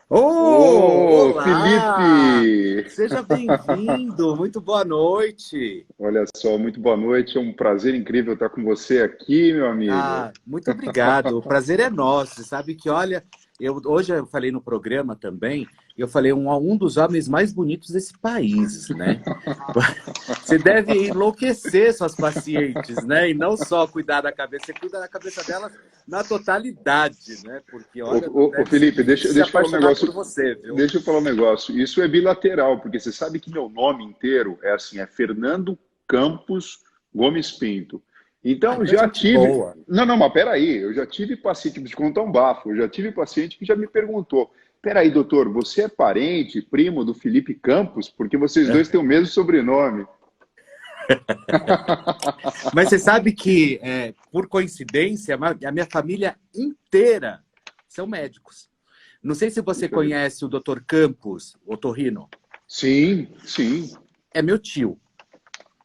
Ô, Olá! Felipe! Seja bem-vindo, muito boa noite. Olha só, muito boa noite. É um prazer incrível estar com você aqui, meu amigo. Muito obrigado. O prazer é nosso. Você sabe que, olha, hoje eu falei no programa também, eu falei um dos homens mais bonitos desse país, né? Você deve enlouquecer suas pacientes, né? E não só cuidar da cabeça, você cuida da cabeça delas na totalidade, né? Porque, olha, Ô, deve ser Felipe, difícil se deixa eu falar um apaixonar negócio. por você, viu? Deixa eu falar um negócio. Isso é bilateral, porque você sabe que meu nome inteiro é assim, é Fernando Campos Gomes Pinto. Ah, Então, então é já gente tive. boa. Não, mas peraí, eu já tive paciente, vou te contar um bafo, eu já tive paciente que já me perguntou: peraí, doutor, você é parente, primo do Felipe Campos? Porque vocês dois têm o mesmo sobrenome. Mas você sabe que, por coincidência, a minha família inteira são médicos. Não sei se você Puxa vida. conhece o Dr. Campos, otorrino. Sim, sim. É meu tio.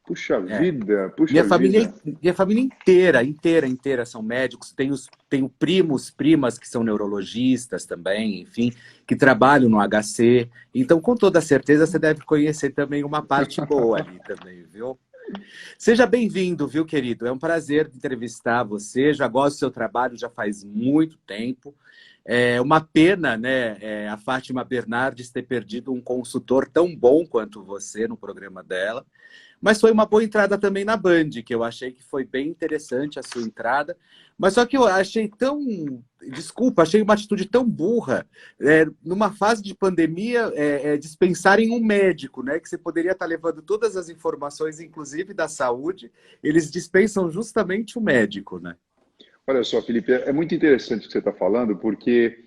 Puxa É. vida, puxa vida. Minha família inteira, inteira, inteira são médicos. Tenho primos, primas que são neurologistas também, enfim, que trabalham no HC. Então, com toda certeza, você deve conhecer também uma parte boa ali também, viu? Seja bem-vindo, viu, querido? É um prazer entrevistar você. Já gosto do seu trabalho já faz muito tempo. É uma pena, né, a Fátima Bernardes ter perdido um consultor tão bom quanto você no programa dela. Mas foi uma boa entrada também na Band, que eu achei que foi bem interessante a sua entrada. Mas só que eu achei tão. Desculpa, achei uma atitude tão burra. Numa fase de pandemia, dispensarem um médico, né? Que você poderia estar levando todas as informações, inclusive da saúde, eles dispensam justamente o médico, né? Olha só, Felipe, é muito interessante o que você está falando, porque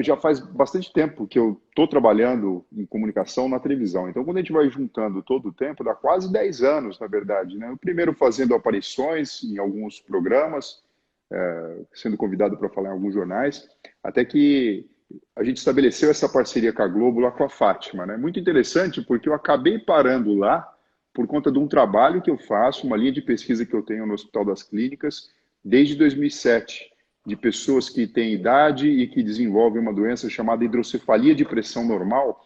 já faz bastante tempo que eu estou trabalhando em comunicação na televisão. Então, quando a gente vai juntando todo o tempo, dá quase 10 anos, na verdade, né? O primeiro fazendo aparições em alguns programas, sendo convidado para falar em alguns jornais, até que a gente estabeleceu essa parceria com a Globo lá com a Fátima, né? Muito interessante, porque eu acabei parando lá por conta de um trabalho que eu faço, uma linha de pesquisa que eu tenho no Hospital das Clínicas, desde 2007, de pessoas que têm idade e que desenvolvem uma doença chamada hidrocefalia de pressão normal,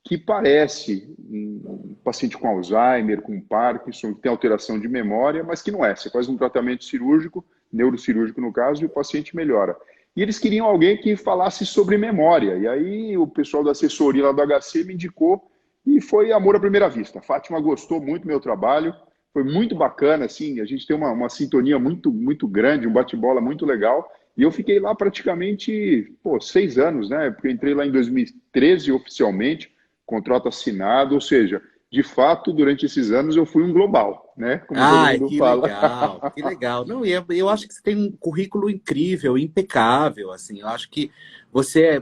que parece um paciente com Alzheimer, com Parkinson, que tem alteração de memória, mas que não é. Você faz um tratamento cirúrgico, neurocirúrgico no caso, e o paciente melhora. E eles queriam alguém que falasse sobre memória. E aí o pessoal da assessoria lá do HC me indicou e foi amor à primeira vista. A Fátima gostou muito do meu trabalho, foi muito bacana, assim, a gente tem uma sintonia muito grande, um bate-bola muito legal. E eu fiquei lá praticamente, 6 anos, né? Porque eu entrei lá em 2013 oficialmente, contrato assinado, ou seja, de fato, durante esses anos eu fui um global, né? Como todo Ai, mundo que fala. legal, que legal. Não, eu acho que você tem um currículo incrível, impecável, assim. Eu acho que você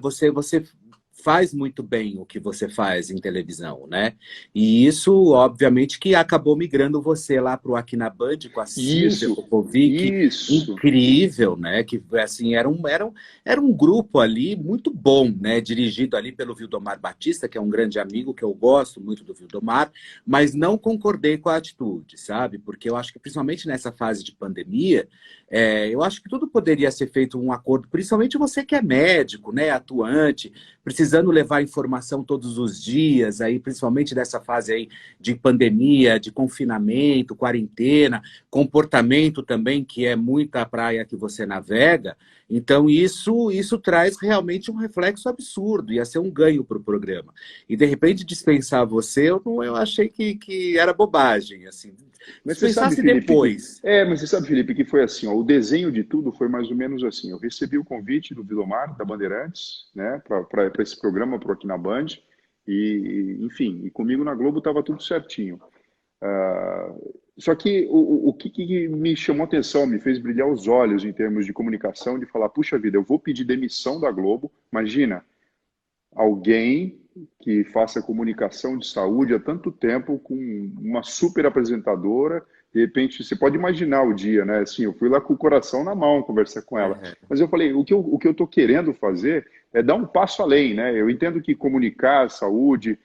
faz muito bem o que você faz em televisão, né? E isso, obviamente, que acabou migrando você lá para o Aqui na Band com a Silvia Isso, Popovic, isso. incrível, né? Que assim era um grupo ali muito bom, né? Dirigido ali pelo Vildomar Batista, que é um grande amigo que eu gosto muito do Vildomar, mas não concordei com a atitude, sabe? Porque eu acho que, principalmente nessa fase de pandemia, eu acho que tudo poderia ser feito um acordo, principalmente você que é médico, né, atuante, precisando levar informação todos os dias, aí, principalmente nessa fase aí de pandemia, de confinamento, quarentena, comportamento também, que é muita praia que você navega. Então, isso traz realmente um reflexo absurdo, ia ser um ganho para o programa. E de repente dispensar você, eu achei que era bobagem, assim. Mas você sabe, Dispensasse Felipe, que depois. mas você sabe, Felipe, que foi assim, ó, o desenho de tudo foi mais ou menos assim. Eu recebi o convite do Vilomar, da Bandeirantes, né, para esse programa, para aqui na Band, enfim, e comigo na Globo estava tudo certinho. Ah, só que o que me chamou a atenção, me fez brilhar os olhos em termos de comunicação, de falar, puxa vida, eu vou pedir demissão da Globo. Imagina, alguém que faça comunicação de saúde há tanto tempo com uma super apresentadora, de repente, você pode imaginar o dia, né? Assim, eu fui lá com o coração na mão conversar com ela. É. Mas eu falei, o que eu estou querendo fazer é dar um passo além, né? Eu entendo que comunicar saúde,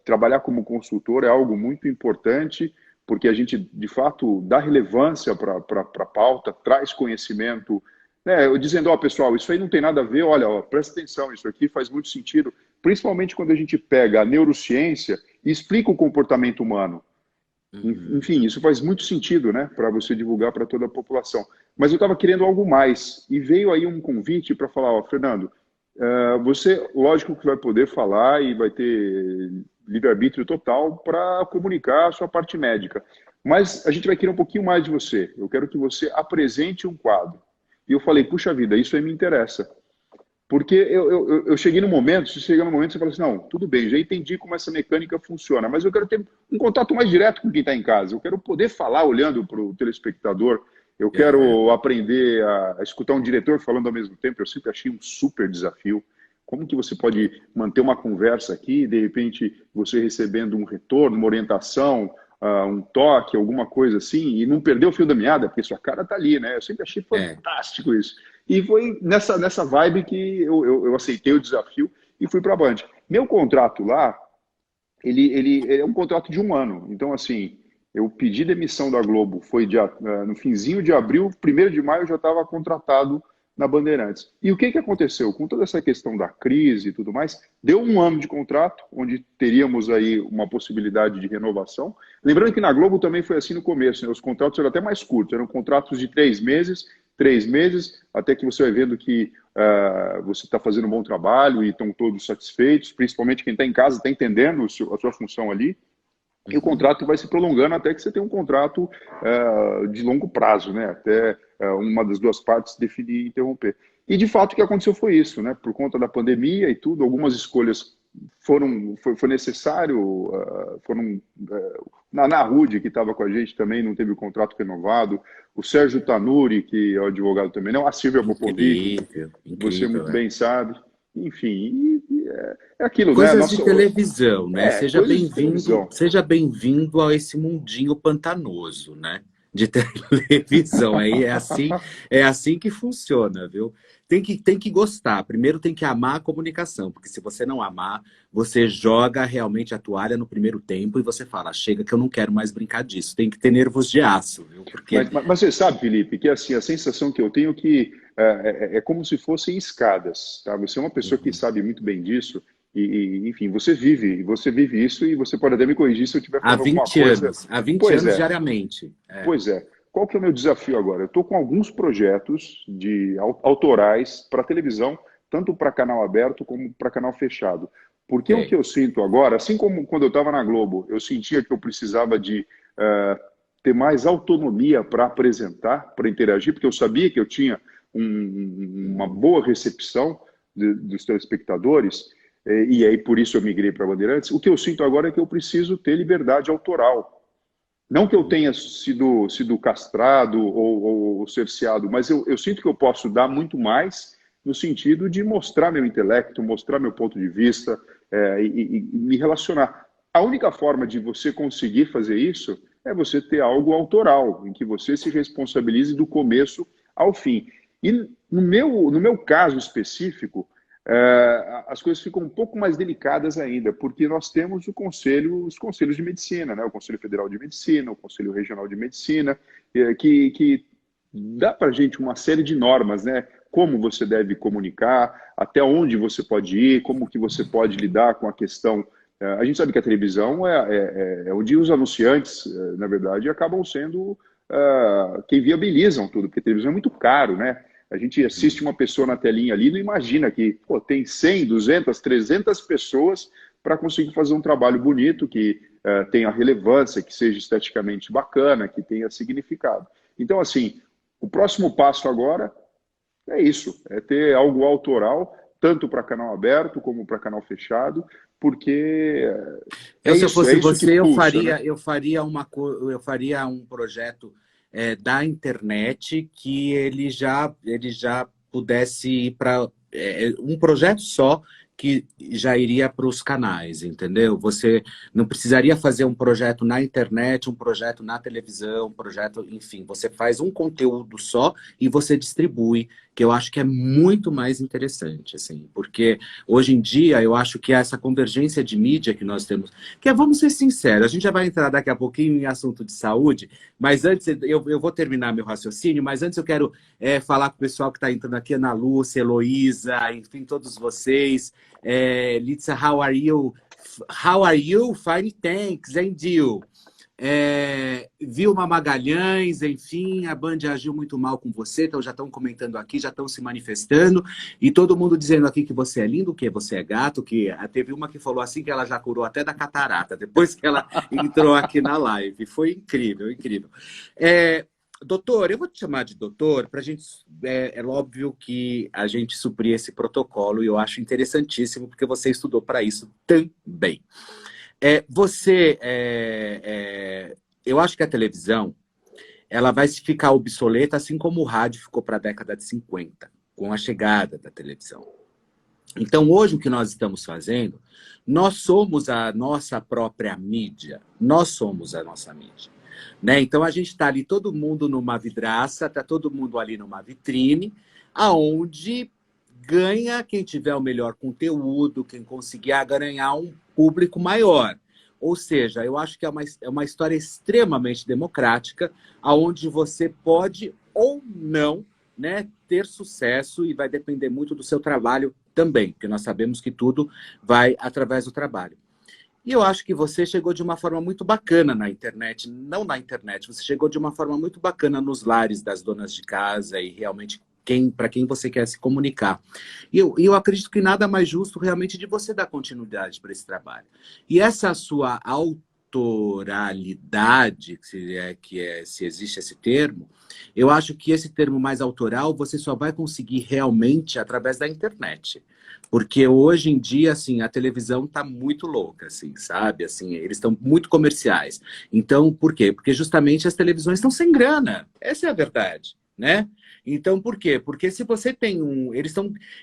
trabalhar como consultor é algo muito importante, porque a gente, de fato, dá relevância para a pauta, traz conhecimento, né, eu dizendo, ó, pessoal, isso aí não tem nada a ver, olha, ó, presta atenção, isso aqui faz muito sentido, principalmente quando a gente pega a neurociência e explica o comportamento humano. Uhum. Enfim, isso faz muito sentido, né, para você divulgar para toda a população. Mas eu estava querendo algo mais, e veio aí um convite para falar, ó, Fernando, você, lógico que vai poder falar e vai ter livre-arbítrio total para comunicar a sua parte médica, mas a gente vai querer um pouquinho mais de você. Eu quero que você apresente um quadro. E eu falei, puxa vida, isso aí me interessa. Porque eu cheguei no momento, se chega no momento, você fala assim, não, tudo bem, já entendi como essa mecânica funciona, mas eu quero ter um contato mais direto com quem está em casa. Eu quero poder falar olhando para o telespectador, eu Aham. quero aprender a escutar um diretor falando ao mesmo tempo. Eu sempre achei um super desafio. Como que você pode manter uma conversa aqui, e de repente você recebendo um retorno, uma orientação, um toque, alguma coisa assim, e não perder o fio da meada, porque sua cara está ali, né? Eu sempre achei É. fantástico isso. E foi nessa vibe que eu aceitei o desafio e fui para a Band. Meu contrato lá, ele é um contrato de 1 ano. Então, assim, eu pedi demissão da Globo, foi no finzinho de abril, 1º de maio eu já estava contratado na Bandeirantes. E o que aconteceu? Com toda essa questão da crise e tudo mais, deu 1 ano de contrato, onde teríamos aí uma possibilidade de renovação. Lembrando que na Globo também foi assim no começo, né? Os contratos eram até mais curtos, eram contratos de 3 meses, até que você vai vendo que você está fazendo um bom trabalho e estão todos satisfeitos, principalmente quem está em casa está entendendo a sua função ali, e o Uhum. contrato vai se prolongando até que você tenha um contrato de longo prazo, né? Até uma das duas partes definir e interromper. E de fato o que aconteceu foi isso, né? Por conta da pandemia e tudo, algumas escolhas foi necessário, foram na Rude, que estava com a gente também, não teve o contrato renovado, o Sérgio Tanuri, que é o advogado também, não, a Silvia Popovic, que Incrível, você incrível, muito é. bem sabe, enfim, é aquilo, né? Coisas de televisão, né? Coisas de televisão. Seja bem-vindo a esse mundinho pantanoso, né? De televisão. Aí é assim que funciona, viu? Tem que gostar. Primeiro tem que amar a comunicação, porque se você não amar, você joga realmente a toalha no primeiro tempo e você fala, chega que eu não quero mais brincar disso. Tem que ter nervos de aço, viu? Porque Mas você sabe, Felipe, que assim, a sensação que eu tenho é que é como se fossem escadas, tá? Você é uma pessoa que sabe muito bem disso enfim, você vive isso e você pode até me corrigir se eu estiver falando alguma coisa. há 20 Pois anos é, diariamente. É. pois é. Qual que é o meu desafio agora? Eu estou com alguns projetos de autorais para televisão, tanto para canal aberto como para canal fechado. Porque o que Ok. eu sinto agora, assim como quando eu estava na Globo, eu sentia que eu precisava de ter mais autonomia para apresentar, para interagir, porque eu sabia que eu tinha uma boa recepção dos telespectadores, e aí por isso eu migrei para Bandeirantes. O que eu sinto agora é que eu preciso ter liberdade autoral. Não que eu tenha sido castrado ou cerceado, mas eu sinto que eu posso dar muito mais no sentido de mostrar meu intelecto, mostrar meu ponto de vista e me relacionar. A única forma de você conseguir fazer isso é você ter algo autoral, em que você se responsabilize do começo ao fim. E no meu caso específico, as coisas ficam um pouco mais delicadas ainda, porque nós temos os conselhos de medicina, né? O Conselho Federal de Medicina, o Conselho Regional de Medicina, que dá para a gente uma série de normas, né? Como você deve comunicar, até onde você pode ir, como que você pode lidar com a questão. A gente sabe que a televisão é onde os anunciantes, na verdade, acabam sendo quem viabilizam tudo, porque a televisão é muito caro, né? A gente assiste uma pessoa na telinha ali e não imagina que tem 100, 200, 300 pessoas para conseguir fazer um trabalho bonito, que tenha relevância, que seja esteticamente bacana, que tenha significado. Então, assim, o próximo passo agora é isso, é ter algo autoral, tanto para canal aberto como para canal fechado, porque Se eu é fosse isso que você, pulsa, né? eu faria um projeto da internet que ele já pudesse ir para um projeto só que já iria para os canais, entendeu? Você não precisaria fazer um projeto na internet, um projeto na televisão, um projeto, enfim, você faz um conteúdo só e você distribui, que eu acho que é muito mais interessante, assim, porque hoje em dia eu acho que essa convergência de mídia que nós temos, que é, vamos ser sinceros, a gente já vai entrar daqui a pouquinho em assunto de saúde, mas antes, eu vou terminar meu raciocínio, mas antes eu quero falar com o pessoal que está entrando aqui, Ana Lúcia, Heloísa, enfim, todos vocês. Litsa, how are you? How are you? Fine, thanks. And you? Vilma Magalhães, enfim, a Band agiu muito mal com você, então já estão comentando aqui, já estão se manifestando, e todo mundo dizendo aqui que você é lindo, que você é gato, que teve uma que falou assim que ela já curou até da catarata, depois que ela entrou aqui na live. Foi incrível, incrível. Doutor, eu vou te chamar de doutor para a gente. É óbvio que a gente suprir esse protocolo e eu acho interessantíssimo porque você estudou para isso também. Eu acho que a televisão ela vai ficar obsoleta, assim como o rádio ficou para a década de 50, com a chegada da televisão. Então, hoje, o que nós estamos fazendo, nós somos a nossa própria mídia. Nós somos a nossa mídia. Né? Então, a gente está ali, todo mundo numa vidraça, está todo mundo ali numa vitrine, aonde ganha quem tiver o melhor conteúdo, quem conseguir ganhar um público maior. Ou seja, eu acho que é uma história extremamente democrática, aonde você pode ou não, né, ter sucesso e vai depender muito do seu trabalho também, porque nós sabemos que tudo vai através do trabalho. E eu acho que você chegou de uma forma muito bacana na internet, não na internet, você chegou de uma forma muito bacana nos lares das donas de casa e realmente para quem você quer se comunicar. E eu acredito que nada mais justo realmente de você dar continuidade para esse trabalho. E essa sua autoralidade, se existe esse termo, eu acho que esse termo mais autoral você só vai conseguir realmente através da internet. Porque hoje em dia, assim, a televisão está muito louca, assim, sabe? Assim, eles estão muito comerciais. Então, por quê? Porque justamente as televisões estão sem grana. Essa é a verdade, né? Então, por quê? Porque se você tem eles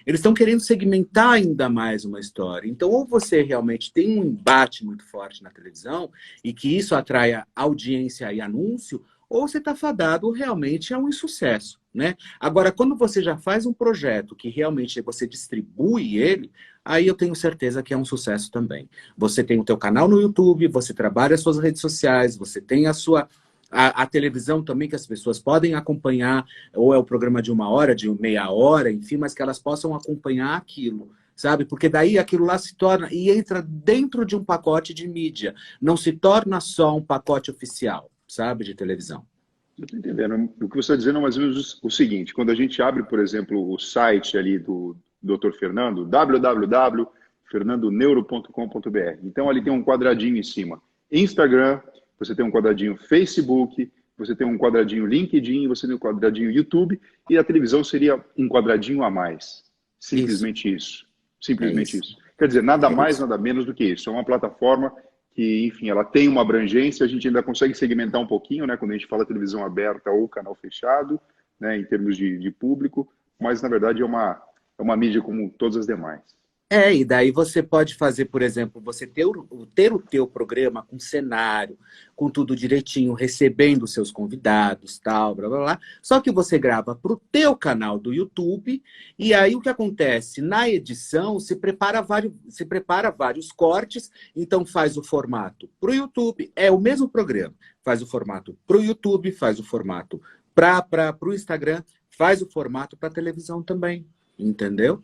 estão querendo segmentar ainda mais uma história. Então, ou você realmente tem um embate muito forte na televisão e que isso atraia audiência e anúncio, ou você está fadado realmente a um insucesso, né? Agora, quando você já faz um projeto que realmente você distribui ele, aí eu tenho certeza que é um sucesso também. Você tem o teu canal no YouTube, você trabalha as suas redes sociais, você tem a televisão também que as pessoas podem acompanhar, ou é o programa de 1 hora, de meia hora, enfim, mas que elas possam acompanhar aquilo, sabe? Porque daí aquilo lá se torna e entra dentro de um pacote de mídia, não se torna só um pacote oficial, sabe, de televisão. Eu estou entendendo. O que você está dizendo é mais ou menos o seguinte: quando a gente abre, por exemplo, o site ali do Dr. Fernando, www.fernandoneuro.com.br. Então, ali tem um quadradinho em cima. Instagram, você tem um quadradinho Facebook, você tem um quadradinho LinkedIn, você tem um quadradinho YouTube, e a televisão seria um quadradinho a mais. Simplesmente isso. Simplesmente isso. Quer dizer, nada mais, nada menos do que isso. É uma plataforma que, enfim, ela tem uma abrangência, a gente ainda consegue segmentar um pouquinho, né, quando a gente fala televisão aberta ou canal fechado, né, em termos de público, mas, na verdade, é uma mídia como todas as demais. E daí você pode fazer, por exemplo, você ter o teu programa com cenário, com tudo direitinho, recebendo os seus convidados, tal, blá, blá, blá. Só que você grava para o teu canal do YouTube, e aí o que acontece? Na edição, se prepara vários cortes, então faz o formato para o YouTube, é o mesmo programa, faz o formato para o YouTube, faz o formato para o Instagram, faz o formato para a televisão também, entendeu?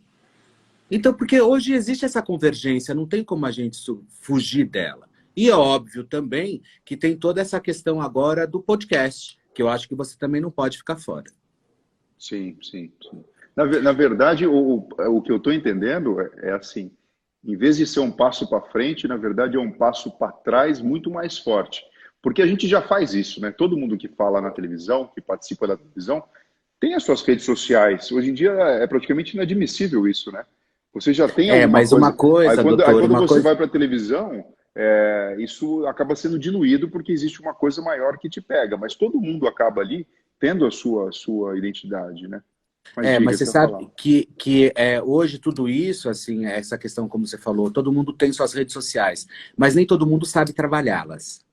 Então, porque hoje existe essa convergência, não tem como a gente fugir dela. E é óbvio também que tem toda essa questão agora do podcast, que eu acho que você também não pode ficar fora. Sim, sim, sim. Na verdade, o que eu estou entendendo é assim, em vez de ser um passo para frente, na verdade é um passo para trás muito mais forte. Porque a gente já faz isso, né? Todo mundo que fala na televisão, que participa da televisão, tem as suas redes sociais. Hoje em dia é praticamente inadmissível isso, né? Você já tem alguma mas uma coisa, doutor, quando você vai para a televisão, isso acaba sendo diluído porque existe uma coisa maior que te pega. Mas todo mundo acaba ali tendo a sua identidade, né? Mas diga, Mas você você ia falar. sabe que hoje tudo isso, assim, essa questão, como você falou, todo mundo tem suas redes sociais, mas nem todo mundo sabe trabalhá-las,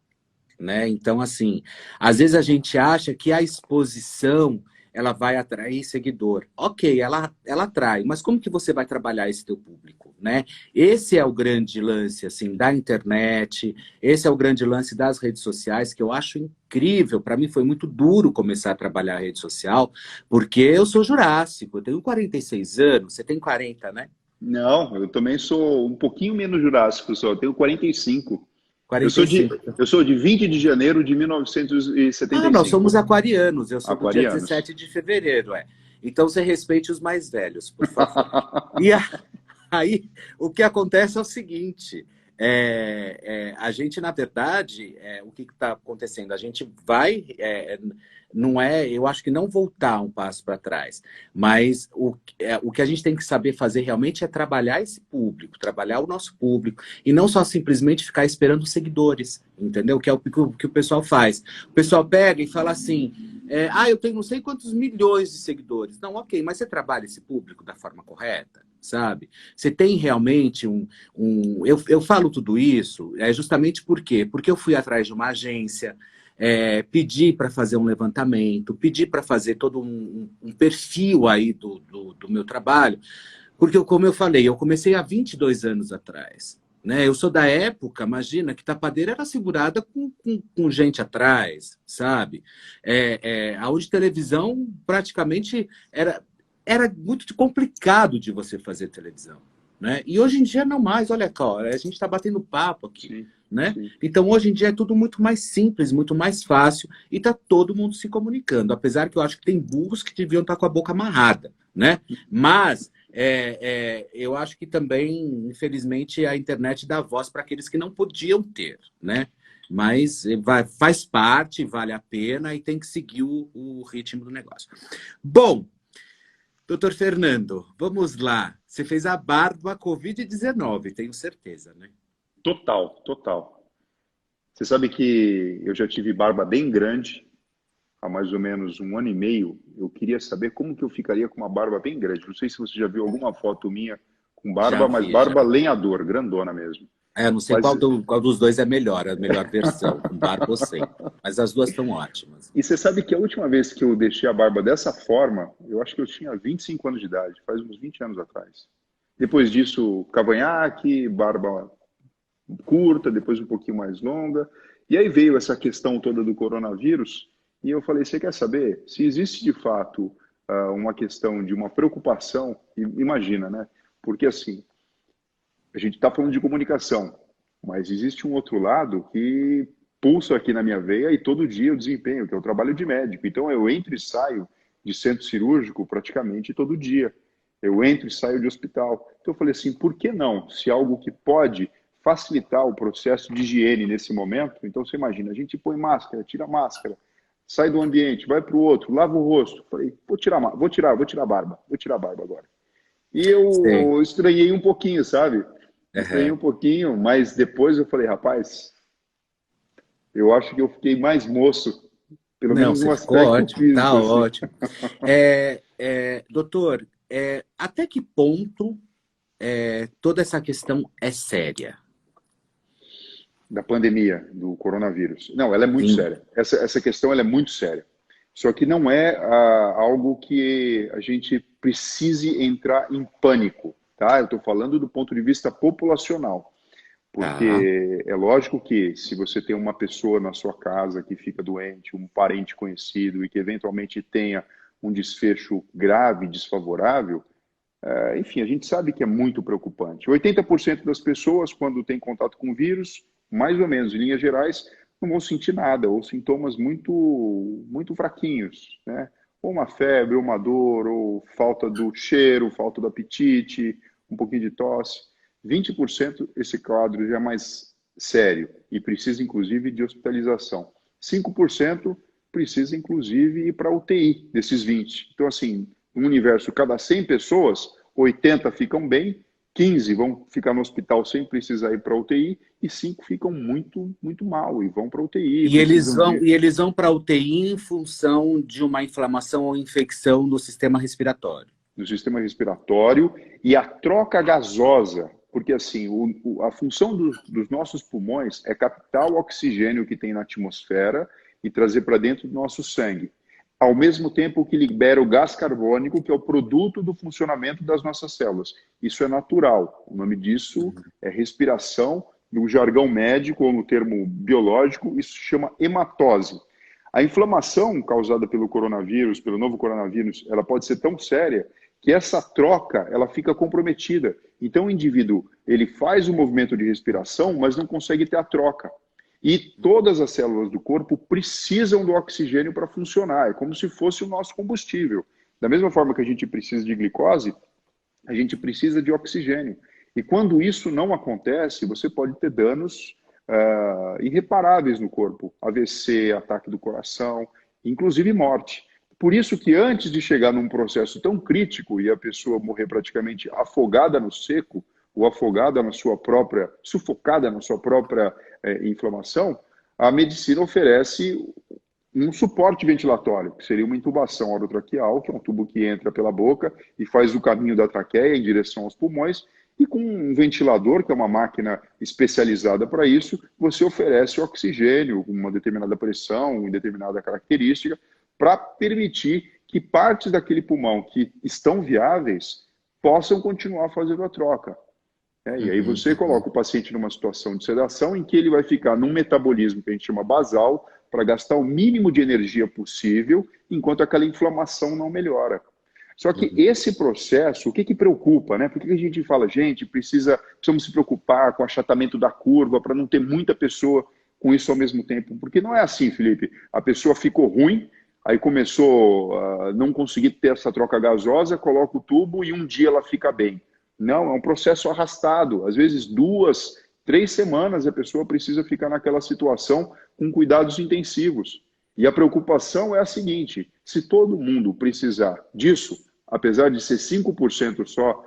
né? Então, assim, às vezes a gente acha que a exposição ela vai atrair seguidor. Ok, ela atrai, mas como que você vai trabalhar esse teu público, né? Esse é o grande lance, assim, da internet, esse é o grande lance das redes sociais, que eu acho incrível. Para mim foi muito duro começar a trabalhar a rede social, porque eu sou jurássico, eu tenho 46 anos, você tem 40, né? Não, eu também sou um pouquinho menos jurássico, só. Eu tenho 45. Eu sou de, 45. eu sou de 20 de janeiro de mil novecentos e setenta Ah, e nós somos cinco. aquarianos. Eu sou do dia Aquarianos. 17 de fevereiro, é. Então você respeite os mais velhos, por favor. E aí, o que acontece é o seguinte: a gente, na verdade, o que está acontecendo? A gente vai, não é, eu acho que não voltar um passo para trás, mas o que a gente tem que saber fazer realmente é trabalhar esse público, trabalhar o nosso público, e não só simplesmente ficar esperando seguidores, entendeu? Que é o que o pessoal faz. O pessoal pega e fala assim. Eu tenho não sei quantos milhões de seguidores. Não, ok, mas você trabalha esse público da forma correta, sabe? Você tem realmente eu falo tudo isso justamente por quê? Porque eu fui atrás de uma agência, pedi para fazer um levantamento, pedi para fazer todo um perfil aí do meu trabalho, porque, como eu falei, eu comecei há 22 anos atrás. Né? Eu sou da época, imagina, que tapadeira era segurada com gente atrás, sabe? Onde televisão praticamente era muito complicado de você fazer televisão. Né? E hoje em dia não mais, olha cá, a gente está batendo papo aqui. Sim, Né? sim. Então, hoje em dia é tudo muito mais simples, muito mais fácil, e está todo mundo se comunicando. Apesar que eu acho que tem burros que deviam estar com a boca amarrada. Né? Mas eu acho que também, infelizmente, a internet dá voz para aqueles que não podiam ter, né? Mas faz parte, vale a pena e tem que seguir o ritmo do negócio. Bom, doutor Fernando, vamos lá. Você fez a barba Covid-19, tenho certeza, né? Total, total. Você sabe que eu já tive barba bem grande, há mais ou menos um ano e meio. Eu queria saber como que eu ficaria com uma barba bem grande. Não sei se você já viu alguma foto minha com Já barba, mas vi, já. barba lenhador, grandona mesmo. Não sei Mas qual dos dois é melhor, a melhor versão, com barba ou sem. Mas as duas estão ótimas. e você sabe que a última vez que eu deixei a barba dessa forma, eu acho que eu tinha 25 anos de idade, faz uns 20 anos atrás. Depois disso, cavanhaque, barba curta, depois um pouquinho mais longa. E aí veio essa questão toda do coronavírus, e eu falei: você quer saber? Se existe de fato uma questão de uma preocupação, imagina, né? Porque assim, a gente está falando de comunicação, mas existe um outro lado que pulsa aqui na minha veia e todo dia eu desempenho, que é o trabalho de médico. Então eu entro e saio de centro cirúrgico praticamente todo dia. Eu entro e saio de hospital. Então eu falei assim, por que não? Se algo que pode facilitar o processo de higiene nesse momento, então você imagina, a gente põe máscara, tira máscara, sai do ambiente, vai para o outro, lava o rosto. Falei, vou tirar a barba agora. E Sei. eu estranhei um pouquinho, sabe? Estranhei Uhum. um pouquinho, mas depois eu falei, rapaz, eu acho que eu fiquei mais moço, pelo Não, menos você no ficou aspecto ótimo, tá físico, assim. ótimo. Doutor, até que ponto toda essa questão é séria? Da pandemia, do coronavírus. Não, ela é muito Sim. séria. Essa questão ela é muito séria. Só que não é algo que a gente precise entrar em pânico, tá? Eu estou falando do ponto de vista populacional. Tá. Porque é lógico que se você tem uma pessoa na sua casa que fica doente, um parente conhecido e que eventualmente tenha um desfecho grave, desfavorável, enfim, a gente sabe que é muito preocupante. 80% das pessoas, quando tem contato com o vírus, mais ou menos, em linhas gerais, não vão sentir nada, ou sintomas muito, muito fraquinhos, né? Ou uma febre, ou uma dor, ou falta do cheiro, falta do apetite, um pouquinho de tosse. 20% esse quadro já é mais sério e precisa, inclusive, de hospitalização. 5% precisa, inclusive, ir para a UTI desses 20. Então, assim, no universo, cada 100 pessoas, 80 ficam bem 15 vão ficar no hospital sem precisar ir para UTI, e 5 ficam muito, muito mal e vão para UTI, precisam de... E eles vão para a UTI em função de uma inflamação ou infecção no sistema respiratório. No sistema respiratório, e a troca gasosa, porque assim, a função dos nossos pulmões é captar o oxigênio que tem na atmosfera e trazer para dentro do nosso sangue, ao mesmo tempo que libera o gás carbônico, que é o produto do funcionamento das nossas células. Isso é natural, o nome disso é respiração, no jargão médico ou no termo biológico, isso se chama hematose. A inflamação causada pelo coronavírus, pelo novo coronavírus, ela pode ser tão séria que essa troca ela fica comprometida. Então o indivíduo ele faz o movimento de respiração, mas não consegue ter a troca. E todas as células do corpo precisam do oxigênio para funcionar. É como se fosse o nosso combustível. Da mesma forma que a gente precisa de glicose, a gente precisa de oxigênio. E quando isso não acontece, você pode ter danos irreparáveis no corpo. AVC, ataque do coração, inclusive morte. Por isso que antes de chegar num processo tão crítico e a pessoa morrer praticamente afogada no seco, ou afogada na sua própria, sufocada na sua própria inflamação, a medicina oferece um suporte ventilatório, que seria uma intubação orotraqueal, que é um tubo que entra pela boca e faz o caminho da traqueia em direção aos pulmões, e com um ventilador, que é uma máquina especializada para isso, você oferece oxigênio, uma determinada pressão, em determinada característica, para permitir que partes daquele pulmão que estão viáveis possam continuar fazendo a troca. E aí você coloca o paciente numa situação de sedação em que ele vai ficar num metabolismo que a gente chama basal, para gastar o mínimo de energia possível, enquanto aquela inflamação não melhora. Só que esse processo, o que preocupa, né? Por que a gente fala, gente, precisamos se preocupar com o achatamento da curva para não ter muita pessoa com isso ao mesmo tempo? Porque não é assim, Felipe. A pessoa ficou ruim, aí começou a não conseguir ter essa troca gasosa, coloca o tubo e um dia ela fica bem. Não, é um processo arrastado. Às vezes 2, 3 semanas a pessoa precisa ficar naquela situação com cuidados intensivos. E a preocupação é a seguinte, se todo mundo precisar disso, apesar de ser 5% só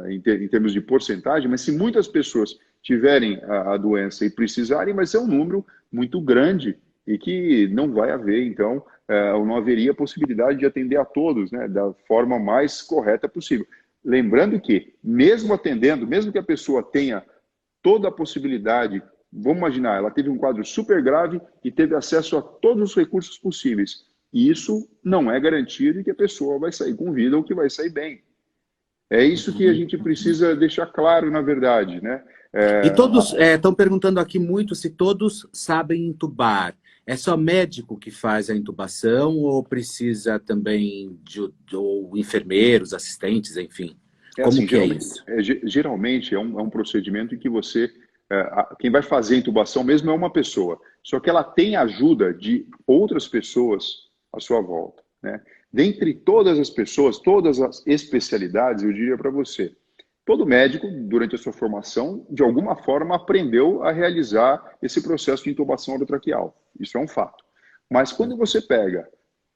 em termos de porcentagem, mas se muitas pessoas tiverem a doença e precisarem, vai ser um número muito grande e que não vai haver, então, não haveria possibilidade de atender a todos, né, da forma mais correta possível. Lembrando que, mesmo atendendo, mesmo que a pessoa tenha toda a possibilidade, vamos imaginar, ela teve um quadro super grave e teve acesso a todos os recursos possíveis. E isso não é garantia de que a pessoa vai sair com vida ou que vai sair bem. É isso que a gente precisa deixar claro, na verdade, né? E todos estão perguntando aqui muito se todos sabem intubar. É só médico que faz a intubação ou precisa também ou enfermeiros, assistentes, enfim? Como assim, que é isso? Geralmente é um procedimento em que você... quem vai fazer a intubação mesmo é uma pessoa. Só que ela tem a ajuda de outras pessoas à sua volta, né? Dentre todas as pessoas, todas as especialidades, eu diria para você, todo médico, durante a sua formação, de alguma forma aprendeu a realizar esse processo de intubação orotraqueal. Isso é um fato. Mas quando você pega,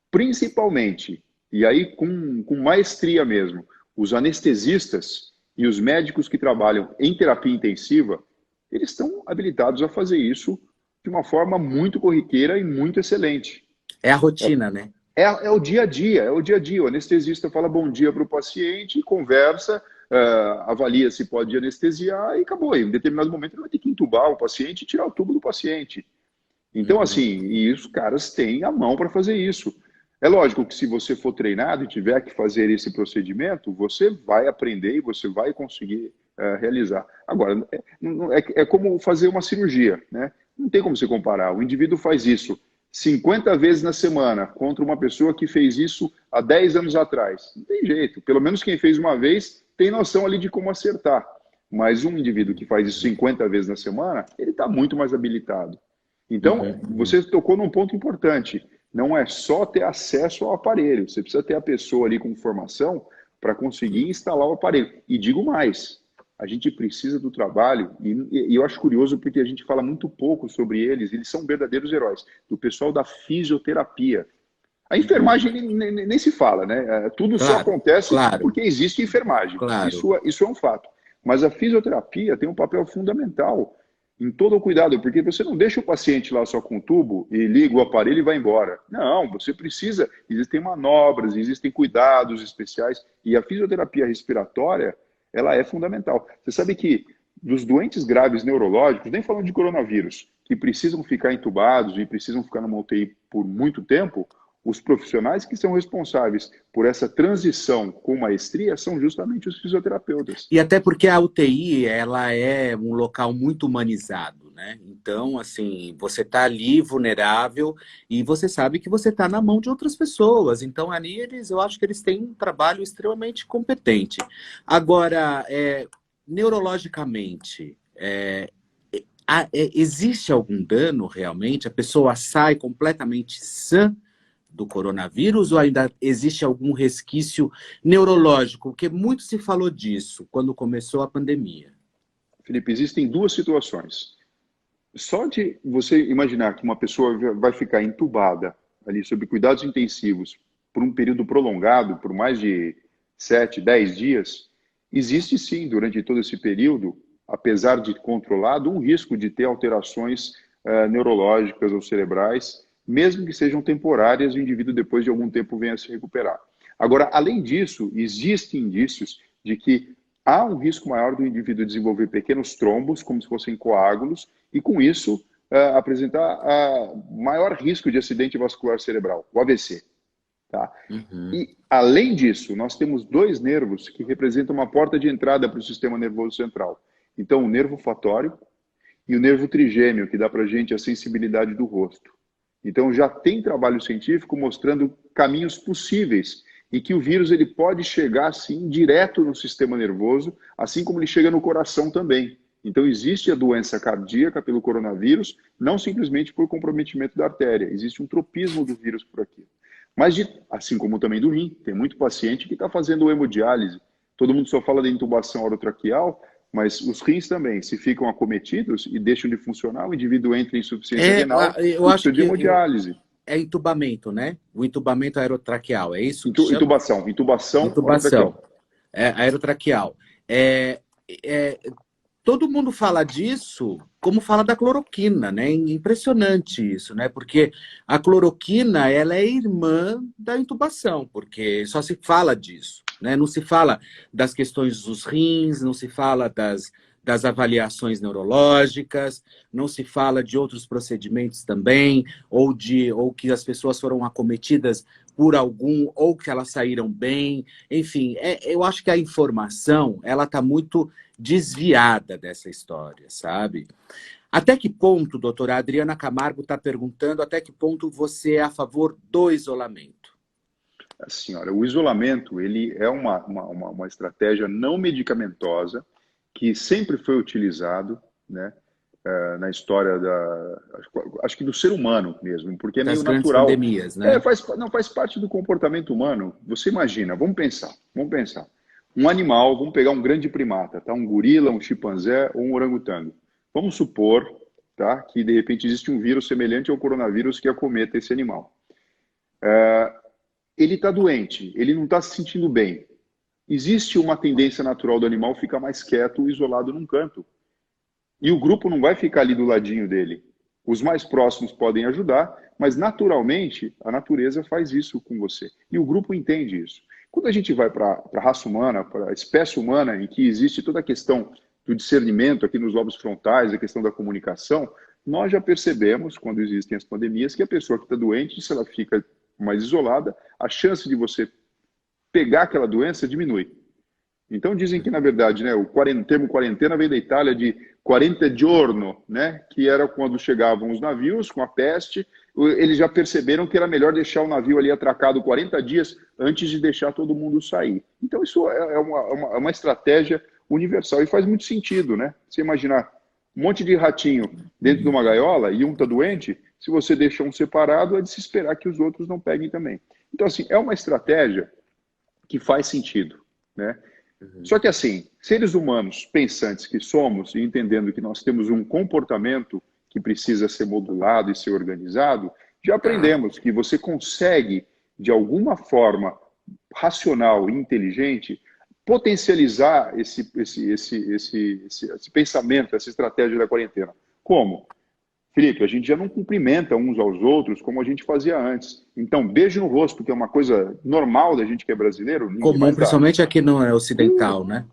principalmente, e aí com maestria mesmo, os anestesistas e os médicos que trabalham em terapia intensiva, eles estão habilitados a fazer isso de uma forma muito corriqueira e muito excelente. É a rotina, né? É o dia a dia, é o dia a dia. O anestesista fala bom dia para o paciente, conversa, avalia se pode anestesiar e acabou. Em determinado momento ele vai ter que intubar o paciente e tirar o tubo do paciente. Então, assim, e os caras têm a mão para fazer isso. É lógico que se você for treinado e tiver que fazer esse procedimento, você vai aprender e você vai conseguir realizar. Agora, é como fazer uma cirurgia, né? Não tem como você comparar. O indivíduo faz isso 50 vezes na semana contra uma pessoa que fez isso há 10 anos atrás. Não tem jeito. Pelo menos quem fez uma vez tem noção ali de como acertar. Mas um indivíduo que faz isso 50 vezes na semana, ele está muito mais habilitado. Então, você tocou num ponto importante. Não é só ter acesso ao aparelho. Você precisa ter a pessoa ali com formação para conseguir instalar o aparelho. E digo mais, a gente precisa do trabalho, e eu acho curioso porque a gente fala muito pouco sobre eles são verdadeiros heróis, do pessoal da fisioterapia. A enfermagem nem se fala, né? Tudo só Claro, acontece claro, porque existe enfermagem. claro. Isso é um fato. Mas a fisioterapia tem um papel fundamental em todo o cuidado, porque você não deixa o paciente lá só com o tubo e liga o aparelho e vai embora. Não, você precisa, existem manobras, existem cuidados especiais, e a fisioterapia respiratória, ela é fundamental. Você sabe que dos doentes graves neurológicos, nem falando de coronavírus, que precisam ficar entubados e precisam ficar numa UTI por muito tempo, os profissionais que são responsáveis por essa transição com maestria são justamente os fisioterapeutas. E até porque a UTI, ela é um local muito humanizado, né? Então, assim, você está ali vulnerável e você sabe que você está na mão de outras pessoas. Então, ali, eu acho que eles têm um trabalho extremamente competente. Agora, neurologicamente, existe algum dano realmente? A pessoa sai completamente sã do coronavírus ou ainda existe algum resquício neurológico? Porque muito se falou disso quando começou a pandemia. Felipe, existem duas situações. Só de você imaginar que uma pessoa vai ficar entubada ali sob cuidados intensivos por um período prolongado, por mais de 7, 10 dias, existe sim, durante todo esse período, apesar de controlado, um risco de ter alterações neurológicas ou cerebrais, mesmo que sejam temporárias, e o indivíduo depois de algum tempo venha a se recuperar. Agora, além disso, existem indícios de que há um risco maior do indivíduo desenvolver pequenos trombos, como se fossem coágulos, e com isso apresentar maior risco de acidente vascular cerebral, o AVC. Tá? Uhum. E, além disso, nós temos dois nervos que representam uma porta de entrada para o sistema nervoso central. Então, o nervo fatório e o nervo trigêmeo, que dá para a gente a sensibilidade do rosto. Então, já tem trabalho científico mostrando caminhos possíveis e que o vírus ele pode chegar, assim, direto no sistema nervoso, assim como ele chega no coração também. Então, existe a doença cardíaca pelo coronavírus, não simplesmente por comprometimento da artéria. Existe um tropismo do vírus por aqui. Mas, assim como também do rim, tem muito paciente que está fazendo hemodiálise. Todo mundo só fala da intubação orotraqueal, mas os rins também, se ficam acometidos e deixam de funcionar, o indivíduo entra em insuficiência renal Eu e acho precisa de que hemodiálise. é entubamento, né? O entubamento aerotraqueal, é isso que chama? Intubação Intubação, orotraqueal. aerotraqueal. É, é, todo mundo fala disso como fala da cloroquina, né? Impressionante isso, né? Porque a cloroquina, ela é irmã da intubação, porque só se fala disso, né? Não se fala das questões dos rins, não se fala das avaliações neurológicas, não se fala de outros procedimentos também, ou que as pessoas foram acometidas por algum, ou que elas saíram bem. Enfim, eu acho que a informação, ela está muito desviada dessa história, sabe? Até que ponto, doutora Adriana Camargo está perguntando, até que ponto você é a favor do isolamento? Assim, olha, o isolamento ele é uma estratégia não medicamentosa que sempre foi utilizado, né, na história acho que do ser humano mesmo, porque é Das meio grandes natural. pandemias, né? Faz parte do comportamento humano. Você imagina, vamos pensar. Um animal, vamos pegar um grande primata, tá? Um gorila, um chimpanzé ou um orangotango. Vamos supor, tá, que de repente existe um vírus semelhante ao coronavírus que acometa esse animal. Ele está doente, ele não está se sentindo bem. Existe uma tendência natural do animal ficar mais quieto, isolado num canto. E o grupo não vai ficar ali do ladinho dele. Os mais próximos podem ajudar, mas naturalmente a natureza faz isso com você. E o grupo entende isso. Quando a gente vai para a raça humana, para a espécie humana, em que existe toda a questão do discernimento aqui nos lobos frontais, a questão da comunicação, nós já percebemos, quando existem as pandemias, que a pessoa que está doente, se ela fica mais isolada, a chance de você pegar aquela doença diminui. Então dizem que, na verdade, né, o termo quarentena vem da Itália de quarenta giorno, né, que era quando chegavam os navios com a peste, eles já perceberam que era melhor deixar o navio ali atracado 40 dias antes de deixar todo mundo sair. Então isso é uma estratégia universal e faz muito sentido, né? Você imaginar um monte de ratinho dentro de uma gaiola e um está doente, se você deixa um separado, é de se esperar que os outros não peguem também. Então, assim, é uma estratégia que faz sentido, né? Só que assim, seres humanos pensantes que somos e entendendo que nós temos um comportamento que precisa ser modulado e ser organizado, já aprendemos que você consegue de alguma forma racional e inteligente, potencializar esse pensamento, essa estratégia da quarentena. Como? Felipe, a gente já não cumprimenta uns aos outros como a gente fazia antes. Então, beijo no rosto, que é uma coisa normal da gente que é brasileiro, ninguém Comum, mais dá. principalmente aqui no ocidental, né?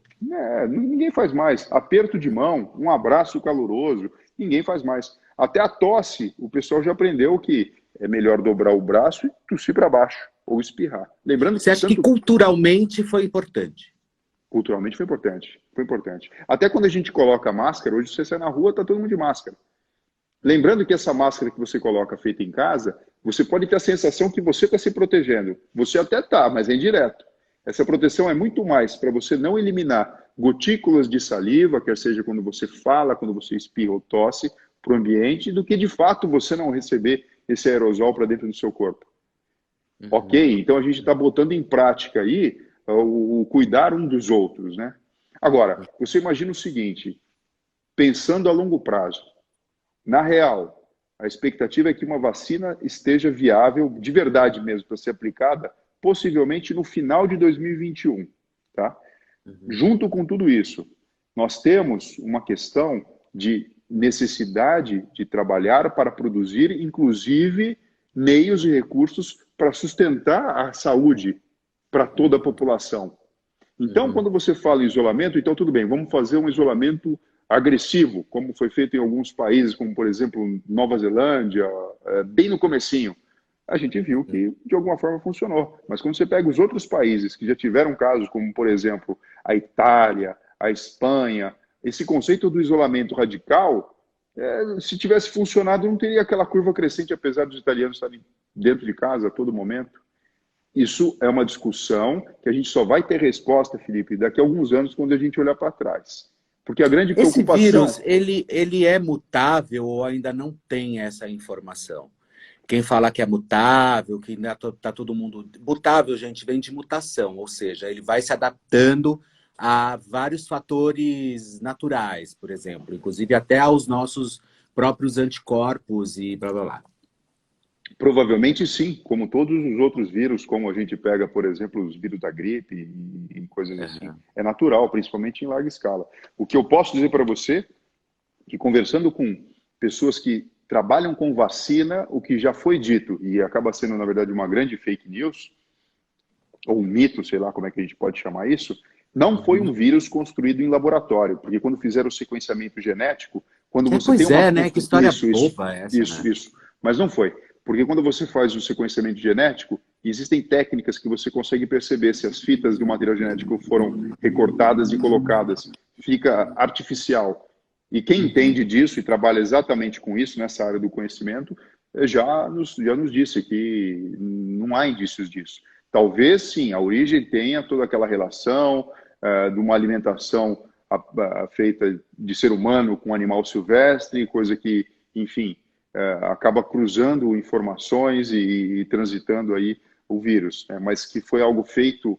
Ninguém faz mais. Aperto de mão, um abraço caloroso, ninguém faz mais. Até a tosse, o pessoal já aprendeu que é melhor dobrar o braço e tossir para baixo, ou espirrar. Lembrando Você que acha que culturalmente foi importante? culturalmente foi importante. Foi importante. Até quando a gente coloca máscara, hoje você sai na rua, tá todo mundo de máscara. Lembrando que essa máscara que você coloca feita em casa, você pode ter a sensação que você está se protegendo. Você até está, mas é indireto. Essa proteção é muito mais para você não eliminar gotículas de saliva, quer seja quando você fala, quando você espirra ou tosse, para o ambiente, do que de fato você não receber esse aerosol para dentro do seu corpo. Ok? Então a gente está botando em prática aí o cuidar um dos outros, né? Agora, você imagina o seguinte, pensando a longo prazo, na real, a expectativa é que uma vacina esteja viável, de verdade mesmo, para ser aplicada, possivelmente no final de 2021. Tá? Junto com tudo isso, nós temos uma questão de necessidade de trabalhar para produzir, inclusive, meios e recursos para sustentar a saúde para toda a população. Então, quando você fala em isolamento, então tudo bem, vamos fazer um isolamento agressivo, como foi feito em alguns países, como por exemplo Nova Zelândia, bem no comecinho. A gente viu que de alguma forma funcionou. Mas quando você pega os outros países que já tiveram casos, como por exemplo a Itália, a Espanha, esse conceito do isolamento radical, se tivesse funcionado, não teria aquela curva crescente, apesar dos italianos estarem dentro de casa a todo momento. Isso é uma discussão que a gente só vai ter resposta, Felipe, daqui a alguns anos, quando a gente olhar para trás. Porque a grande preocupação... Esse vírus, ele é mutável ou ainda não tem essa informação? Quem fala que é mutável, que ainda está todo mundo... Mutável, gente, vem de mutação, ou seja, ele vai se adaptando a vários fatores naturais, por exemplo, inclusive até aos nossos próprios anticorpos e blá, blá, blá. Provavelmente sim, como todos os outros vírus, como a gente pega, por exemplo, os vírus da gripe e coisas assim. É natural, principalmente em larga escala. O que eu posso dizer para você, que conversando com pessoas que trabalham com vacina, o que já foi dito, e acaba sendo, na verdade, uma grande fake news, ou um mito, sei lá como é que a gente pode chamar isso, não foi um vírus construído em laboratório, porque quando fizeram o sequenciamento genético, quando você tem uma... né? Que história boba essa, né? Isso. Mas não foi. Porque quando você faz o sequenciamento genético, existem técnicas que você consegue perceber se as fitas do material genético foram recortadas e colocadas. Fica artificial. E quem entende disso e trabalha exatamente com isso, nessa área do conhecimento, já nos disse que não há indícios disso. Talvez, sim, a origem tenha toda aquela relação de uma alimentação feita de ser humano com animal silvestre, coisa que, enfim... acaba cruzando informações e transitando aí o vírus, né? Mas que foi algo feito,